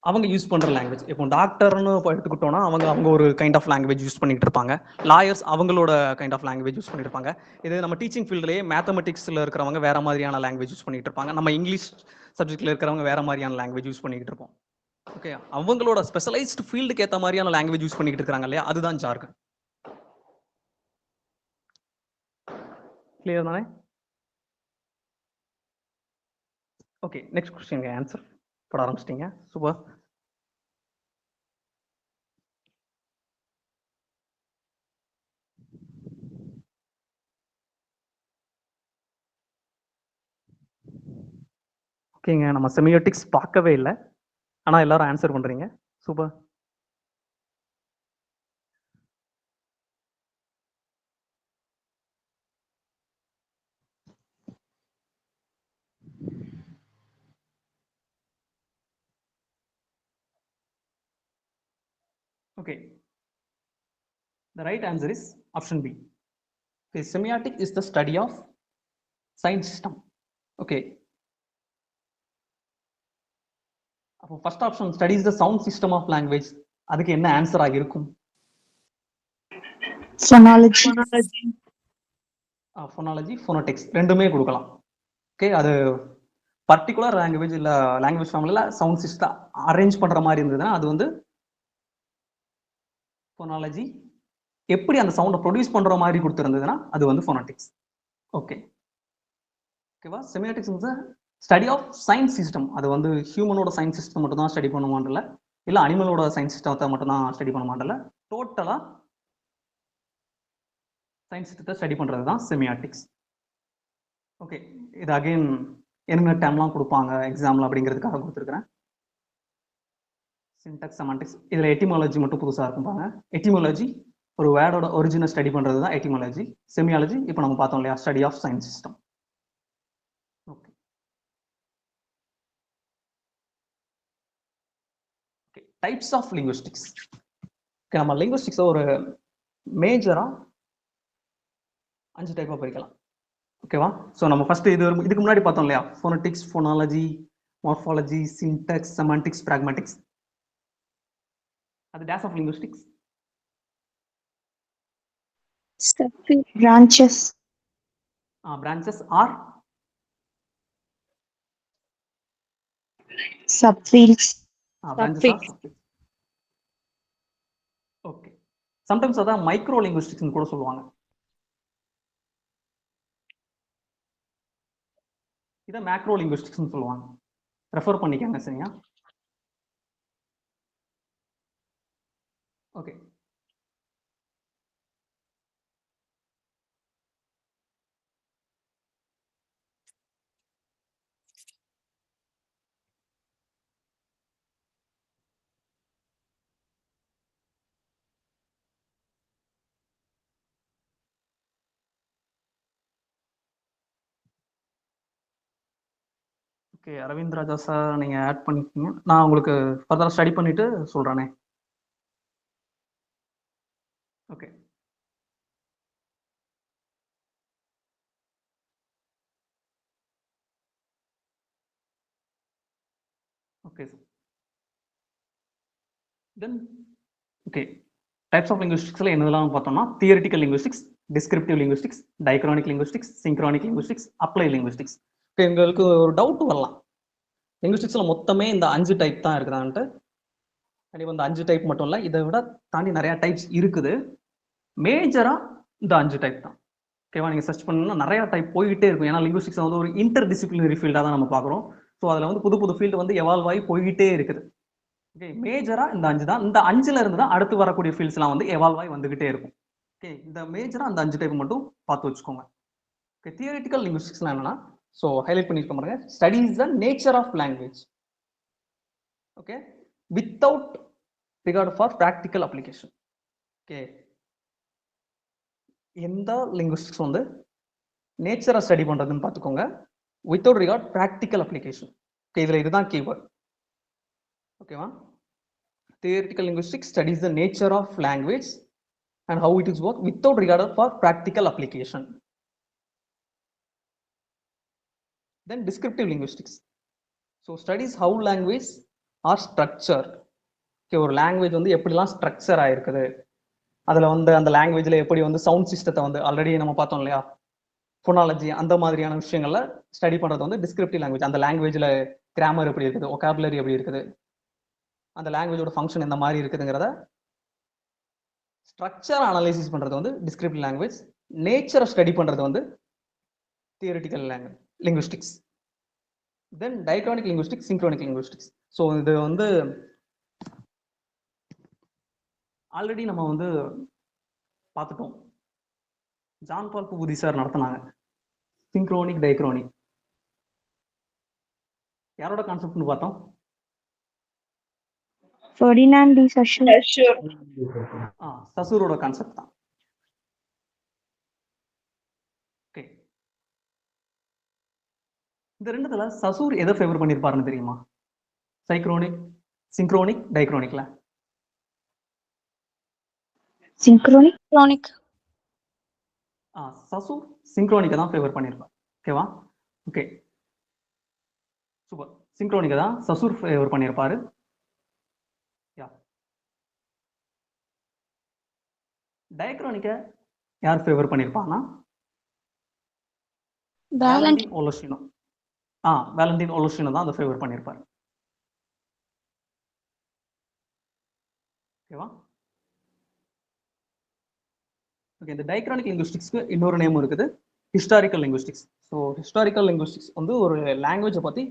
அவங்க யூஸ் பண்ற லாங்குவேஜ். இப்போ டாக்டர்னு எடுத்துக்கிட்டோம்னா அவங்க ஒரு கைண்ட் ஆஃப் லாங்குவேஜ் யூஸ் பண்ணிட்டு இருப்பாங்க. லாயர்ஸ் அவங்களோட கைண்ட் ஆஃப் லாங்குவேஜ் யூஸ் பண்ணிட்டு இருப்பாங்க. இது நம்ம டீச்சிங் ஃபீல்ட்லயே மேத்தமெட்டிக்ஸ்ல இருக்கிறவங்க வேற மாதிரியான லாங்குவேஜ் யூஸ் பண்ணிட்டு இருப்பாங்க. நம்ம இங்கிலீஷ் சப்ஜெக்ட்ல இருக்கிறவங்க வேற மாதிரியான லாங்குவேஜ் யூஸ் பண்ணிட்டு இருப்போம். ஓகே, அவங்களோட ஸ்பெஷலைஸ்டு ஃபீல்டுக்கு ஏற்ற மாதிரியான லாங்குவேஜ் யூஸ் பண்ணிட்டு இருக்காங்க இல்லையா, அதுதான் ஜார்கன். கிளியர் தானே? ஓகே, நெக்ஸ்ட் கொஸ்டின் ஆன்சர் போட ஆரம்பிச்சிட்டீங்க. சூப்பர். ஓகேங்க, நம்ம செமியோட்டிக்ஸ் பார்க்கவே இல்லை, ஆனா எல்லாரும் ஆன்சர் பண்றீங்க. Super. Okay, the right answer is option B. Okay, semiotic is the study of sound system. Okay, அப்போ first option studies the sound system of language, அதுக்கு என்ன ஆன்சர் ஆகிருக்கும்? Phonology. ஃபோனாலஜி, ஃபோனோடெக்ஸ் ரெண்டுமே கொடுக்கலாம். ஓகே, அது பர்டிகுலர் லாங்குவேஜ் இல்ல language ஃபேமிலியில் sound system arrange பண்ற மாதிரி இருந்ததுன்னா அது வந்து ஃபோனாலஜி. எப்படி அந்த சவுண்டை ப்ரொடியூஸ் பண்ற மாதிரி கொடுத்துருந்ததுன்னா அது வந்து ஃபோனோடெக்ஸ். ஓகே ஓகேவா? செமியோட்டிக்ஸ் வந்து ஸ்டடி ஆஃப் சயின்ஸ் சிஸ்டம். அது வந்து ஹியூமனோட சயின்ஸ் சிஸ்டம் மட்டும் தான் ஸ்டடி பண்ணுவான்ல, இல்லை அனிமலோட சயின்ஸ் சிஸ்டத்தை மட்டும் தான் ஸ்டடி பண்ண மாட்டல, டோட்டலா சயின்ஸ் சிஸ்டத்தை ஸ்டடி பண்றது தான் செமியாட்டிக்ஸ். ஓகே, இது அகைன் என்ன டைம்லாம் கொடுப்பாங்க எக்ஸாம்ல அப்படிங்கிறதுக்காக கொடுத்துருக்கிறேன். சின்டாக்ஸ், செமான்டிக்ஸ், இதுல எட்டிமாலஜி மட்டும் புதுசா இருக்கும் பாருங்க. எட்டிமாலஜி ஒரு வேர்டோட ஒரிஜினல் ஸ்டடி பண்றது தான் எட்டிமாலஜி. செமியாலஜி இப்போ நம்ம பார்த்தோம் இல்லையா, study of science system. Okay okay, types of linguistics. நம்ம லிங்குவிஸ்டிக்ஸை ஒரு மேஜரா 5 டைப்பா பிரிக்கலாம். ஓகேவா? ஸோ நம்ம ஃபர்ஸ்ட் இதுக்கு முன்னாடி பார்த்தோம் இல்லையா, phonetics, phonology, morphology, syntax, semantics, pragmatics. அது டேஸ் of linguistics. Branches. Branches are Subfields. branches are subfields. ஓகே, சம்டைம்ஸ் அதான் மைக்ரோ லிங்குவிஸ்டிக்ஸ்னு கூட சொல்லுவாங்க. இதை மேக்ரோ லிங்குவிஸ்டிக்ஸ்னு சொல்லுவாங்க. ரெஃபர் பண்ணிக்கங்க சரியா? Okay, okay, Aravind Raja sir நீங்க ஆட் பண்ணிக்கீங்க. நான் உங்களுக்கு ஃபர்தரா ஸ்டடி பண்ணிட்டு சொல்றேனே. Okay. Okay sir. Then okay, types of லிங்குவிஸ்டிக்ஸ்ல என்னதெல்லாம் பார்த்தோம்னா theoretical linguistics, descriptive linguistics, diachronic linguistics, synchronic linguistics, applied linguistics. Okay, உங்களுக்கு ஒரு டவுட் வரலாம், லிங்குவிஸ்டிக்ஸ்ல மொத்தமே இந்த 5 டைப் தான் இருக்குதான்ட்டு. கண்டிப்பா இந்த 5 டைப் மட்டும் இல்லை, இதை விட தாண்டி நிறைய டைப்ஸ் இருக்குது. மேஜரா இந்த 5 டைப் தான். ஓகேவா, நீங்க சர்ச் பண்ணணும்னா நிறைய டைப் போயிட்டே இருக்கும். ஏன்னா லிங்குவிஸ்டிக்ஸ் வந்து ஒரு இன்டர் டிசிப்ளினரி ஃபீல்டாக தான் நம்ம பார்க்குறோம். ஸோ அதில் வந்து புது புது ஃபீல்டு வந்து எவால்வ் ஆகி போயிட்டே இருக்குது. ஓகே, மேஜரா இந்த 5 தான். இந்த 5ல இருந்து தான் அடுத்து வரக்கூடிய ஃபீல்ட்ஸ்லாம் வந்து எவால்வ் ஆகி வந்துகிட்டே இருக்கும். ஓகே, இந்த மேஜரா அந்த 5 டைப் மட்டும் பார்த்து வச்சுக்கோங்க. ஓகே, தியரிட்டிக்கல் லிங்குவிஸ்டிக்ஸ்லாம் என்னன்னா, ஸோ ஹைலைட் பண்ணிருக்க பாருங்க, studies the nature of language. Okay, without regard for practical application. Okay, எந்த லிங்குவிஸ்டிக்ஸ் வந்து நேச்சரை ஸ்டடி பண்றதுன்னு பார்த்துக்கோங்க, without regard practical application. Okay, இதுல இதுதான் கீவேர்ட். ஓகேவா, theoretical linguistics studies the nature of language and how it is work without regard for practical application. Then descriptive linguistics, so studies how language are structured. Okay, ஒரு language வந்து எப்படிலாம் structure ஆயிருக்குது, அதுல வந்து அந்த லாங்குவேஜ்ல எப்படி வந்து சவுண்ட் சிஸ்டத்தை வந்து ஆல்ரெடி நம்ம பார்த்தோம் இல்லையா, ஃபோனாலஜி அந்த மாதிரியான விஷயங்கள்ல ஸ்டடி பண்றது வந்து டிஸ்கிரிப்டிவ் லாங்குவேஜ். அந்த லாங்குவேஜ்ல கிராமர் எப்படி இருக்குது, ஒகாபுலரி எப்படி இருக்குது, அந்த லாங்குவேஜோட ஃபங்க்ஷன் எந்த மாதிரி இருக்குதுங்கிறத ஸ்ட்ரக்சர் அனலைசிஸ் பண்றது வந்து டிஸ்கிரிப்டிவ் லாங்குவேஜ். நேச்சரை ஸ்டடி பண்றது வந்து தியரிட்டிக்கல் லிங்குவிஸ்டிக்ஸ். தென் டைக்ரானிக் லிங்குவிஸ்டிக்ஸ், சிங்க்ரோனிக் லிங்குவிஸ்டிக்ஸ். ஸோ இது வந்து ஆல்ரெடி நம்ம வந்து பார்த்துட்டோம், ஜான் பால் புகுதி சார் நடத்தினாங்க சிங்க்ரோனிக் டைக்ரானிக். யாரோட கான்செப்ட்னு பார்த்தோம்? Ferdinand de Saussure. சசூரோட கான்செப்ட் தான். ஓகே, இந்த ரெண்டுத்துல சசூர் எதை ஃபேவர் பண்ணிருப்பாருன்னு தெரியுமா? சிங்க்ரோனிக் டைக்ரானிக்ல Synchronic. சசூர் சிங்க்ரோனிக்கை தான் ஃபேவர் பண்ணிருப்பார். ஓகேவா, ஓகே சூப்பர். சிங்க்ரோனிக்கை தான் சசூர் ஃபேவர் பண்ணியிருப்பாரு. டைக்ரானிக்கை யார் ஃபேவர் பண்ணியிருப்பாங்கன்னா வேலண்டின் ஓலோஷினோ. வேலண்டின் ஓலோஷினோ தான் அதை ஃபேவர் பண்ணியிருப்பாரு. ஓகேவா, ஓகே. இந்த டைக்ரானிக் லிங்குவிஸ்டிக்ஸ்க்கு இன்னொரு நேம் இருக்குது, historical linguistics. So historical linguistics வந்து ஒரு லாங்குவேஜை பற்றி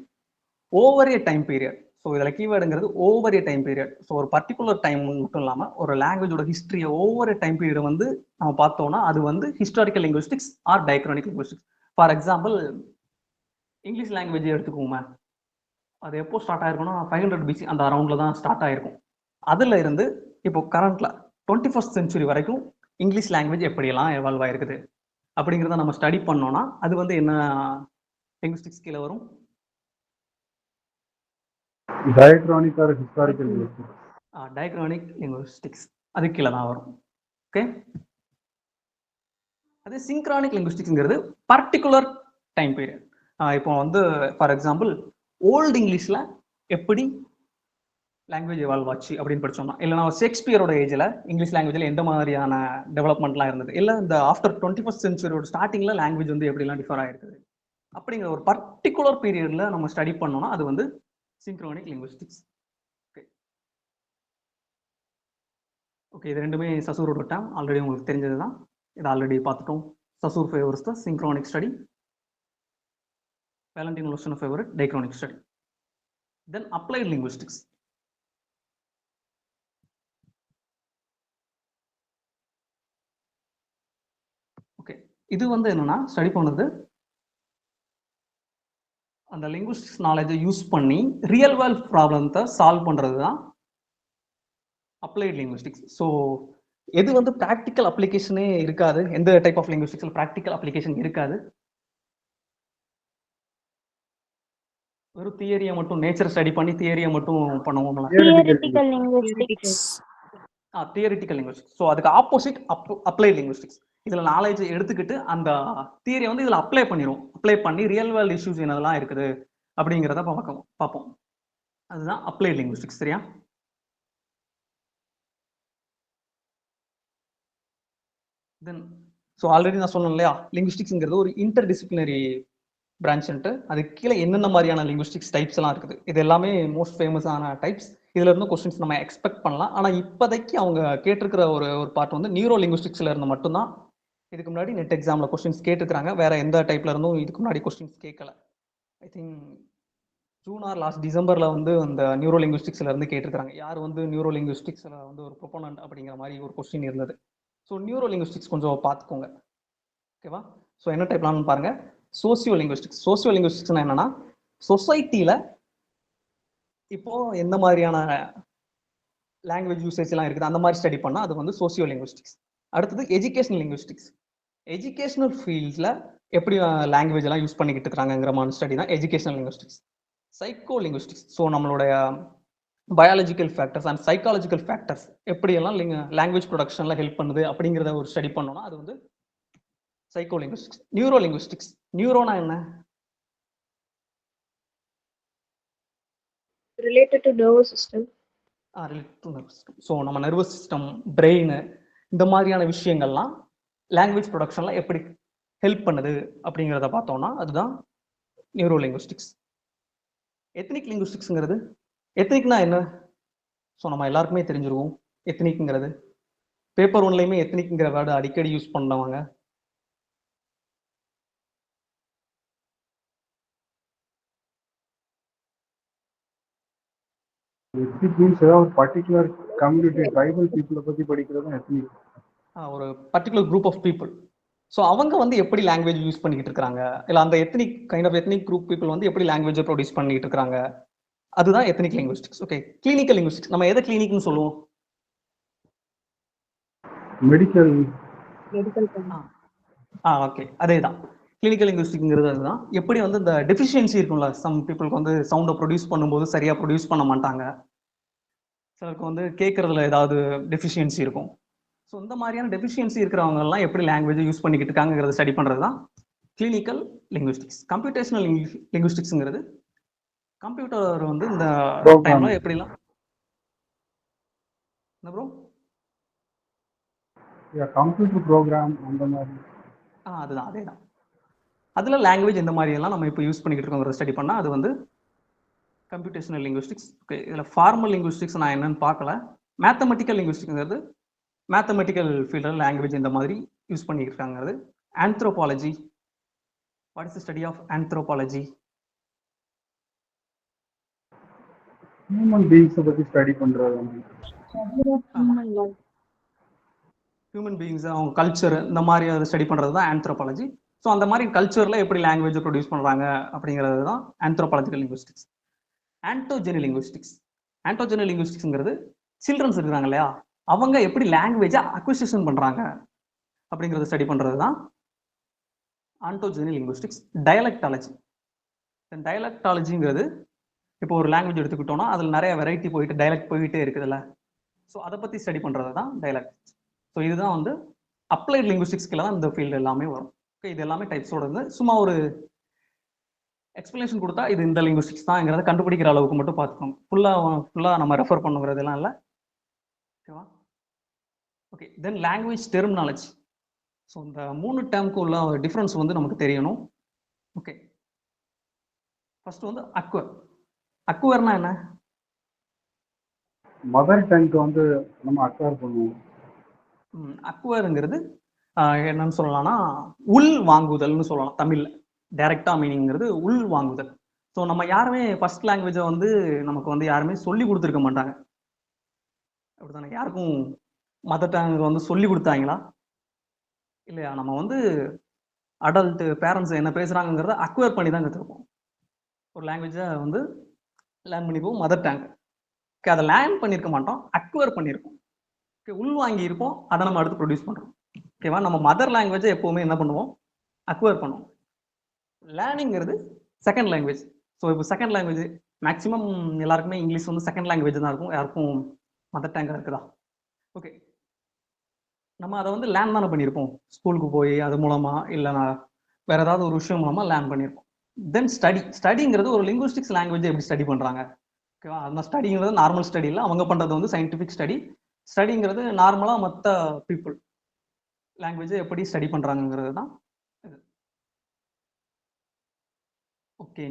ஓவர் ஏ டைம் பீரியட். ஸோ இதில் கீவேர்டுங்கிறது ஓவர் ஏ டைம் பீரியட். ஸோ ஒரு பர்டிகுலர் டைம் மட்டும் இல்லாமல் ஒரு லாங்குவேஜோட ஹிஸ்ட்ரியை ஓவர் ஏ டைம் பீரியட் வந்து நம்ம பார்த்தோம்னா அது வந்து historical linguistics or diachronic linguistics. For example English language எடுத்துக்கோங்க, அது எப்போ ஸ்டார்ட் ஆயிருக்கும்னா 500 BC அந்த அரௌண்ட்ல தான் ஸ்டார்ட் ஆயிருக்கும். அதுல இருந்து இப்போ கரண்ட்ல 21st century வரைக்கும் இங்கிலீஷ் லாங்குவேஜ் எப்படியெல்லாம் எவால்வ் ஆயிருக்குது அப்படிங்கிறத நம்ம ஸ்டடி பண்ணோம்னா அது வந்து என்ன லிங்குவிஸ்டிக்ஸ் கீழே வரும்? Diachronic or historical linguistics. Diachronic linguistics அது கீழே தான் வரும். ஓகே, அது சிங்க்ரானிக் லிங்குவிஸ்டிக்ஸ்ங்கிறது பர்டிகுலர் டைம் பீரியட். இப்போ வந்து ஃபார் எக்ஸாம்பிள் ஓல்டு இங்கிலீஷ்ல எப்படி லாங்குவேஜ் எவால்வ் ஆச்சு அப்படின்னு படிச்சோம்னா, இல்லைனா ஷேக்ஸ்பியரோட ஏஜ்ல இங்கிலீஷ் லாங்குவேஜ்ல எந்த மாதிரியான டெவலப்மெண்ட்லாம் இருந்தது, இல்லை இந்த ஆஃப்டர் 21st century ஸ்டார்டிங்ல லாங்குவேஜ் வந்து எப்படிலாம் டிஃபர் ஆயிருக்குது அப்படிங்கிற ஒரு பர்டிகுலர் பீரியட்ல நம்ம ஸ்டடி பண்ணோம்னா அது வந்து சிங்க்ரோனிக் லிங்குவிஸ்டிக்ஸ். ஓகே ஓகே, இது ரெண்டுமே சசூரோட டேம், ஆல்ரெடி உங்களுக்கு தெரிஞ்சது தான், இது ஆல்ரெடி பார்த்துட்டோம். Saussure favours the synchronic study, Valentin Voloshinov favour diachronic study. Then applied linguistics. Okay, இது வந்து என்னன்னா ஸ்டடி பண்ணது அந்த லிங்குவிஸ்டிக்ஸ் நாலேஜை யூஸ் பண்ணி ரியல் வேர்ல்ட் ப்ராப்ளத்தை சால்வ் பண்றது தான் அப்ளைட் லிங்குவிஸ்டிக்ஸ். ஸோ எது வந்து ப்ராக்டிக்கல் அப்ளிகேஷனே இருக்காது, எந்த டைப் ஆஃப் லிங்குவிஸ்டிக்ஸ்ல ப்ராக்டிக்கல் அப்ளிகேஷன் இருக்காது, வெறும் தியரியை மட்டும் நேச்சர் ஸ்டடி பண்ணி தியரியை மட்டும் பண்ணுவோம்ல. Theoretical linguistics. Theoretical linguistics. So அதுக்கு ஆப்போசிட் அப்ளைட் லிங்குவிஸ்டிக்ஸ். இதுல நாலேஜ் எடுத்துக்கிட்டு அந்த தியரியை வந்து இதுல அப்ளை பண்ணிடும். அப்ளை பண்ணி ரியல் வேர்ல்ட் இஷ்யூஸ் என்னதெல்லாம் இருக்குது அப்படிங்கிறத பார்ப்போம். அதுதான் அப்ளைட் லிங்குவிஸ்டிக்ஸ். சரியா? தென் ஸோ ஆல்ரெடி நான் சொன்னேன் இல்லையா, லிங்குவிஸ்டிக்ஸ்ங்கிறது ஒரு இன்டர் டிசிப்ளினரி பிரான்ச்ன்ட்டு. அதுக்கு கீழே என்னென்ன மாதிரியான லிங்குவிஸ்டிக்ஸ் டைப்ஸ் எல்லாம் இருக்குது, இது எல்லாமே மோஸ்ட் ஃபேமஸான டைப்ஸ். இதுல இருந்து கொஸ்டின்ஸ் நம்ம எக்ஸ்பெக்ட் பண்ணலாம். ஆனா இப்போதைக்கு அவங்க கேட்டிருக்கிற ஒரு பார்ட் வந்து நியூரோ லிங்குவிஸ்டிக்ஸ்ல இருந்து மட்டும்தான். இதுக்கு முன்னாடி நெட் எக்ஸாம்ல கொஸ்டின்ஸ் கேட்டுக்கிறாங்க. வேற எந்த டைப்ல இருந்தும் இதுக்கு முன்னாடி கொஸ்டின்ஸ் கேட்கல. I think June or last டிசம்பர்ல வந்து அந்த நியூரோ லிங்குவிஸ்டிக்ஸ்ல இருந்து கேட்டிருக்காங்க, யார் வந்து நியூரோ லிங்குவிஸ்டிக்ஸ்ல வந்து ஒரு ப்ரொபோனன்ட் அப்படிங்கிற மாதிரி ஒரு கொஸ்டின் இருந்தது. ஸோ நியூரோ லிங்குவிஸ்டிக்ஸ் கொஞ்சம் பார்த்துக்கோங்க. ஓகேவா? ஸோ என்ன டைப்லாம்னு பாருங்க. Socio linguistics. சோசியோ லிங்குவிஸ்டிக்ஸ்னா என்னன்னா, சொசைட்டில இப்போ எந்த மாதிரியான லாங்குவேஜ் யூசேஜ் எல்லாம் இருக்குது அந்த மாதிரி ஸ்டடி பண்ணா அது வந்து சோசியோ லிங்குவிஸ்டிக்ஸ். அடுத்தது எஜுகேஷனல் லிங்குவிஸ்டிக்ஸ். எஜுகேஷனல் ஃபீல்ட்ல எப்படி லாங்குவேஜ் எல்லாம் யூஸ் பண்ணிக்கிட்டு இருக்காங்கிற மாதிரி ஸ்டடி தான் educational linguistics. Psycho linguistics. So நம்மளுடைய biological factors and psychological factors எப்படியெல்லாம் லாங்குவேஜ் ப்ரொடக்ஷன்ல ஹெல்ப் பண்ணுது அப்படிங்கிறத ஒரு ஸ்டடி பண்ணோம்னா அது வந்து சைக்கோ லிங்குவிஸ்டிக்ஸ். Neuro linguistics. நியூரோனா என்ன? Related to nervous system. Related to nervous system. So நம்ம நர்வஸ் சிஸ்டம், பிரெயின், இந்த மாதிரியான விஷயங்கள்லாம் லாங்குவேஜ் ப்ரொடக்ஷன்ல எப்படி ஹெல்ப் பண்ணுது அப்படிங்கிறத பார்த்தோம்னா அதுதான் நியூரோ லிங்குவிஸ்டிக்ஸ். எத்னிக் லிங்குவிஸ்டிக்ஸ்ங்கிறது, எத்னிக்னா என்ன? ஸோ நம்ம எல்லாருக்குமே தெரிஞ்சிருக்கும் எத்னிக்ங்கிறது. பேப்பர் ஒன்லையுமே எத்னிக்ங்கிற வேர்டு அடிக்கடி யூஸ் பண்ணுவாங்க. Ethnic means ஏதாவது ஒரு பர்டிகுலர் கம்யூனிட்டி ட்ரைபல் பீப்புளை பத்தி படிக்கிறது தான் ethnic. ஒரு particular group of people. So அவங்க வந்து எப்படி லாங்குவேஜ் யூஸ் பண்ணிக்கிட்டு இருக்காங்க, இல்லை அந்த ethnic kind of ethnic group people வந்து எப்படி லாங்குவேஜை ப்ரொடியூஸ் பண்ணிக்கிட்டு இருக்காங்க, அதுதான் ethnic linguistics. Okay. Clinical linguistics. நம்ம எதை கிளினிக்னு சொல்லுவோம்? மெடிக்கல். ஓகே, அதே தான் கிளினிக்கல் லிங்குவிஸ்டிக்ங்கிறது. அதுதான் எப்படி வந்து இந்த டெஃபிஷியன்சி இருக்கும்ல, சம் பீப்புளுக்கு வந்து சவுண்டை ப்ரொடியூஸ் பண்ணும்போது சரியா ப்ரொடியூஸ் பண்ண மாட்டாங்க, சிலருக்கு வந்து கேட்கறதுல ஏதாவது டெஃபிஷியன்சி இருக்கும். ஸோ இந்த மாதிரியான டெஃபிஷியன்சி இருக்கிறவங்க எல்லாம் எப்படி லாங்குவேஜை யூஸ் பண்ணிக்கிட்டு இருக்காங்கிறத ஸ்டடி பண்றது தான் கிளினிக்கல் லிங்குவிஸ்டிக்ஸ். கம்ப்யூட்டேஷனல் லிங்குவிஸ்டிக்ஸ்ங்கிறது கம்ப்யூட்டர் வந்து இந்த டைம்ல எப்படிலாம் என்ன ப்ரோ? கம்ப்யூட்டர் ப்ரோக்ராம் அந்த மாதிரி. அதுதான், அதே தான். அதுல லாங்குவேஜ் எந்த மாதிரி எல்லாம் நம்ம இப்போ யூஸ் பண்ணிக்கிட்டு இருக்கோங்கிறத ஸ்டடி பண்ணா அது வந்து கம்ப்யூட்டேஷனல் லிங்குவிஸ்டிக்ஸ். ஓகே. இதுல ஃபார்மல் லிங்குவிஸ்டிக்ஸ் நான் என்னன்னு பார்க்கல. மேத்தமெட்டிக்கல் லிங்குவிஸ்டிக்ங்கிறது மேத்தமெட்டிக்கல் ஃபீல்டில் லாங்குவேஜ் இந்த மாதிரி யூஸ் பண்ணிக்கிட்டு இருக்காங்கிறது. Anthropology. What is the study of anthropology? Human பீயிங்ஸை பத்தி ஸ்டடி பண்றது. ஹியூமன் பீயிங்ஸ், அவங்க கல்ச்சர், இந்த மாதிரி அதை ஸ்டடி பண்றது தான் ஆந்த்ரோபாலஜி. ஸோ அந்த மாதிரி கல்ச்சர்ல எப்படி லாங்குவேஜ் ப்ரொடியூஸ் பண்றாங்க அப்படிங்கிறது தான் anthropological linguistics. Ontogeny linguistics. Ontogeny லிங்குவிஸ்டிக்ஸ்ங்கிறது சில்ட்ரன்ஸ் இருக்கிறாங்க இல்லையா, அவங்க எப்படி லாங்குவேஜை அக்விசிஷன் பண்றாங்க அப்படிங்கிறத ஸ்டடி பண்றது தான் ஆன்டோஜெனி லிங்குவிஸ்டிக்ஸ். டயலக்டாலஜி. டயலக்டாலஜிங்கிறது இப்போ ஒரு லாங்குவேஜ் எடுத்துக்கிட்டோம்னா அதில் நிறைய வெரைட்டி போயிட்டு டயலக்ட் போயிட்டே இருக்குதுல்ல, ஸோ அதை பத்தி ஸ்டடி பண்றது தான் டயலக்ட். ஸோ இதுதான் வந்து அப்ளைட் லிங்குவிஸ்டிக்ஸ்ல தான் இந்த ஃபீல்டு எல்லாமே வரும். ஓகே. இது எல்லாமே டைப்ஸோட இருந்து சும்மா ஒரு எக்ஸ்பிளனேஷன் கொடுத்தா இது இந்த லிங்குவிஸ்டிக்ஸ் தான்ங்கிறத கண்டுபிடிக்கிற அளவுக்கு மட்டும் பார்த்துக்கோங்க. ஃபுல்லா நம்ம ரெஃபர் பண்ணுங்கிறதுலாம் இல்லை. ஓகேவா? Okay. Then language terminology. So இந்த 3 டேர்முக்கு உள்ள டிஃப்ரென்ஸ் வந்து நமக்கு தெரியணும். ஓகே. ஃபர்ஸ்ட் வந்து அக்வர். அக்வர்னா என்ன? மதர் டங்க் வந்து நம்ம அக்வயர் பண்ணுவோம். அக்வருங்கிறது என்னன்னு சொல்லலாம்னா உள் வாங்குதல்னு சொல்லலாம் தமிழ்ல. டைரக்டா மீனிங்கிறது உள் வாங்குதல். ஸோ நம்ம யாருமே ஃபர்ஸ்ட் லாங்குவேஜை வந்து நமக்கு வந்து யாருமே சொல்லி கொடுத்துருக்க மாட்டாங்க, அப்படித்தானே? யாருக்கும் மதர் டங் வந்து சொல்லி கொடுத்தாங்களா? இல்லையா? நம்ம வந்து அடல்ட் பேரண்ட்ஸ் என்ன பேசுறாங்கிறத அக்வயர் பண்ணி தான் கற்றுருப்போம். ஒரு லாங்குவேஜை வந்து லேர்ன் பண்ணிப்போம் மதர் டங். ஓகே. அதை லேர்ன் பண்ணியிருக்க மாட்டோம், அக்வயர் பண்ணியிருக்கோம். ஓகே. உள்வாங்கி இருப்போம், அதை நம்ம அடுத்து ப்ரொடியூஸ் பண்ணுறோம். ஓகேவா? நம்ம மதர் லாங்குவேஜை எப்போவுமே என்ன பண்ணுவோம்? அக்வயர் பண்ணுவோம். லேர்னிங்கிறது செகண்ட் லாங்குவேஜ். ஸோ இப்போ செகண்ட் லாங்குவேஜ் மேக்ஸிமம் எல்லாருக்குமே இங்கிலீஷ் வந்து செகண்ட் லாங்குவேஜ் தான் இருக்கும், யாருக்கும் மதர் டங்காக இருக்குதா? ஓகே, நம்ம அதை வந்து லேர்ன் தானே பண்ணியிருப்போம் ஸ்கூலுக்கு போய், அது மூலமா இல்லைனா வேற ஏதாவது ஒரு விஷயம் மூலமா லேர்ன் பண்ணியிருப்போம். தென் ஸ்டடிங்கிறது ஒரு லிங்குவிஸ்டிக்ஸ் லாங்குவேஜ் எப்படி ஸ்டடி பண்றாங்க? ஓகேவா? அந்த ஸ்டடிங்கிறது நார்மல் ஸ்டடி இல்லை, அவங்க பண்றது வந்து சயின்டிஃபிக் ஸ்டடி. ஸ்டடிங்கிறது நார்மலா மற்ற பீப்புள் லாங்குவேஜை எப்படி ஸ்டடி பண்றாங்கிறது தான். ஓகே,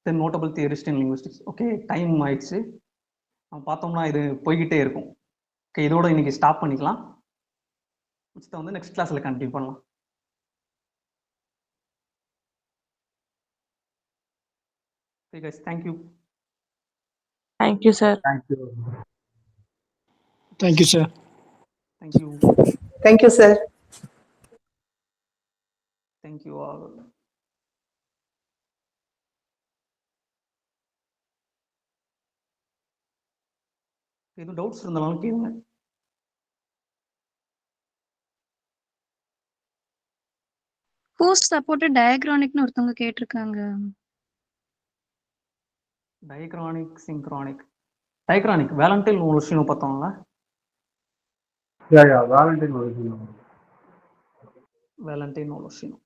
தென் நோட்டபிள் தியரிஸ்ட் இன் லிங்குவிஸ்டிக்ஸ். ஓகே, டைம் ஆயிடுச்சு, நம்ம பார்த்தோம்னா இது போய்கிட்டே இருக்கும். ஓகே, இதோட இன்னைக்கு ஸ்டாப் பண்ணிக்கலாம். மிச்சத்தை வந்து நெக்ஸ்ட் கிளாஸ்ல கண்டினியூ பண்ணலாம். Okay guys, thank you. Thank you, sir. Thank you. Thank you, sir. Thank you. Thank you, sir. Thank you all. எதுவும் டவுட்ஸ் இருந்தாலும் கேளுங்க. போஸ்ட் சப்போர்ட்டட் டயக்ரானிக்னு ஒருத்தவங்க கேட்டிருக்காங்க. டயக்ரானிக், சிங்க்ரானிக். டயக்ரானிக் வேலண்டைன் ஒரு விஷயம் பார்த்தோம்ல. Yeah, Valentine original. வேலண்டைன் ஒரு விஷயம்.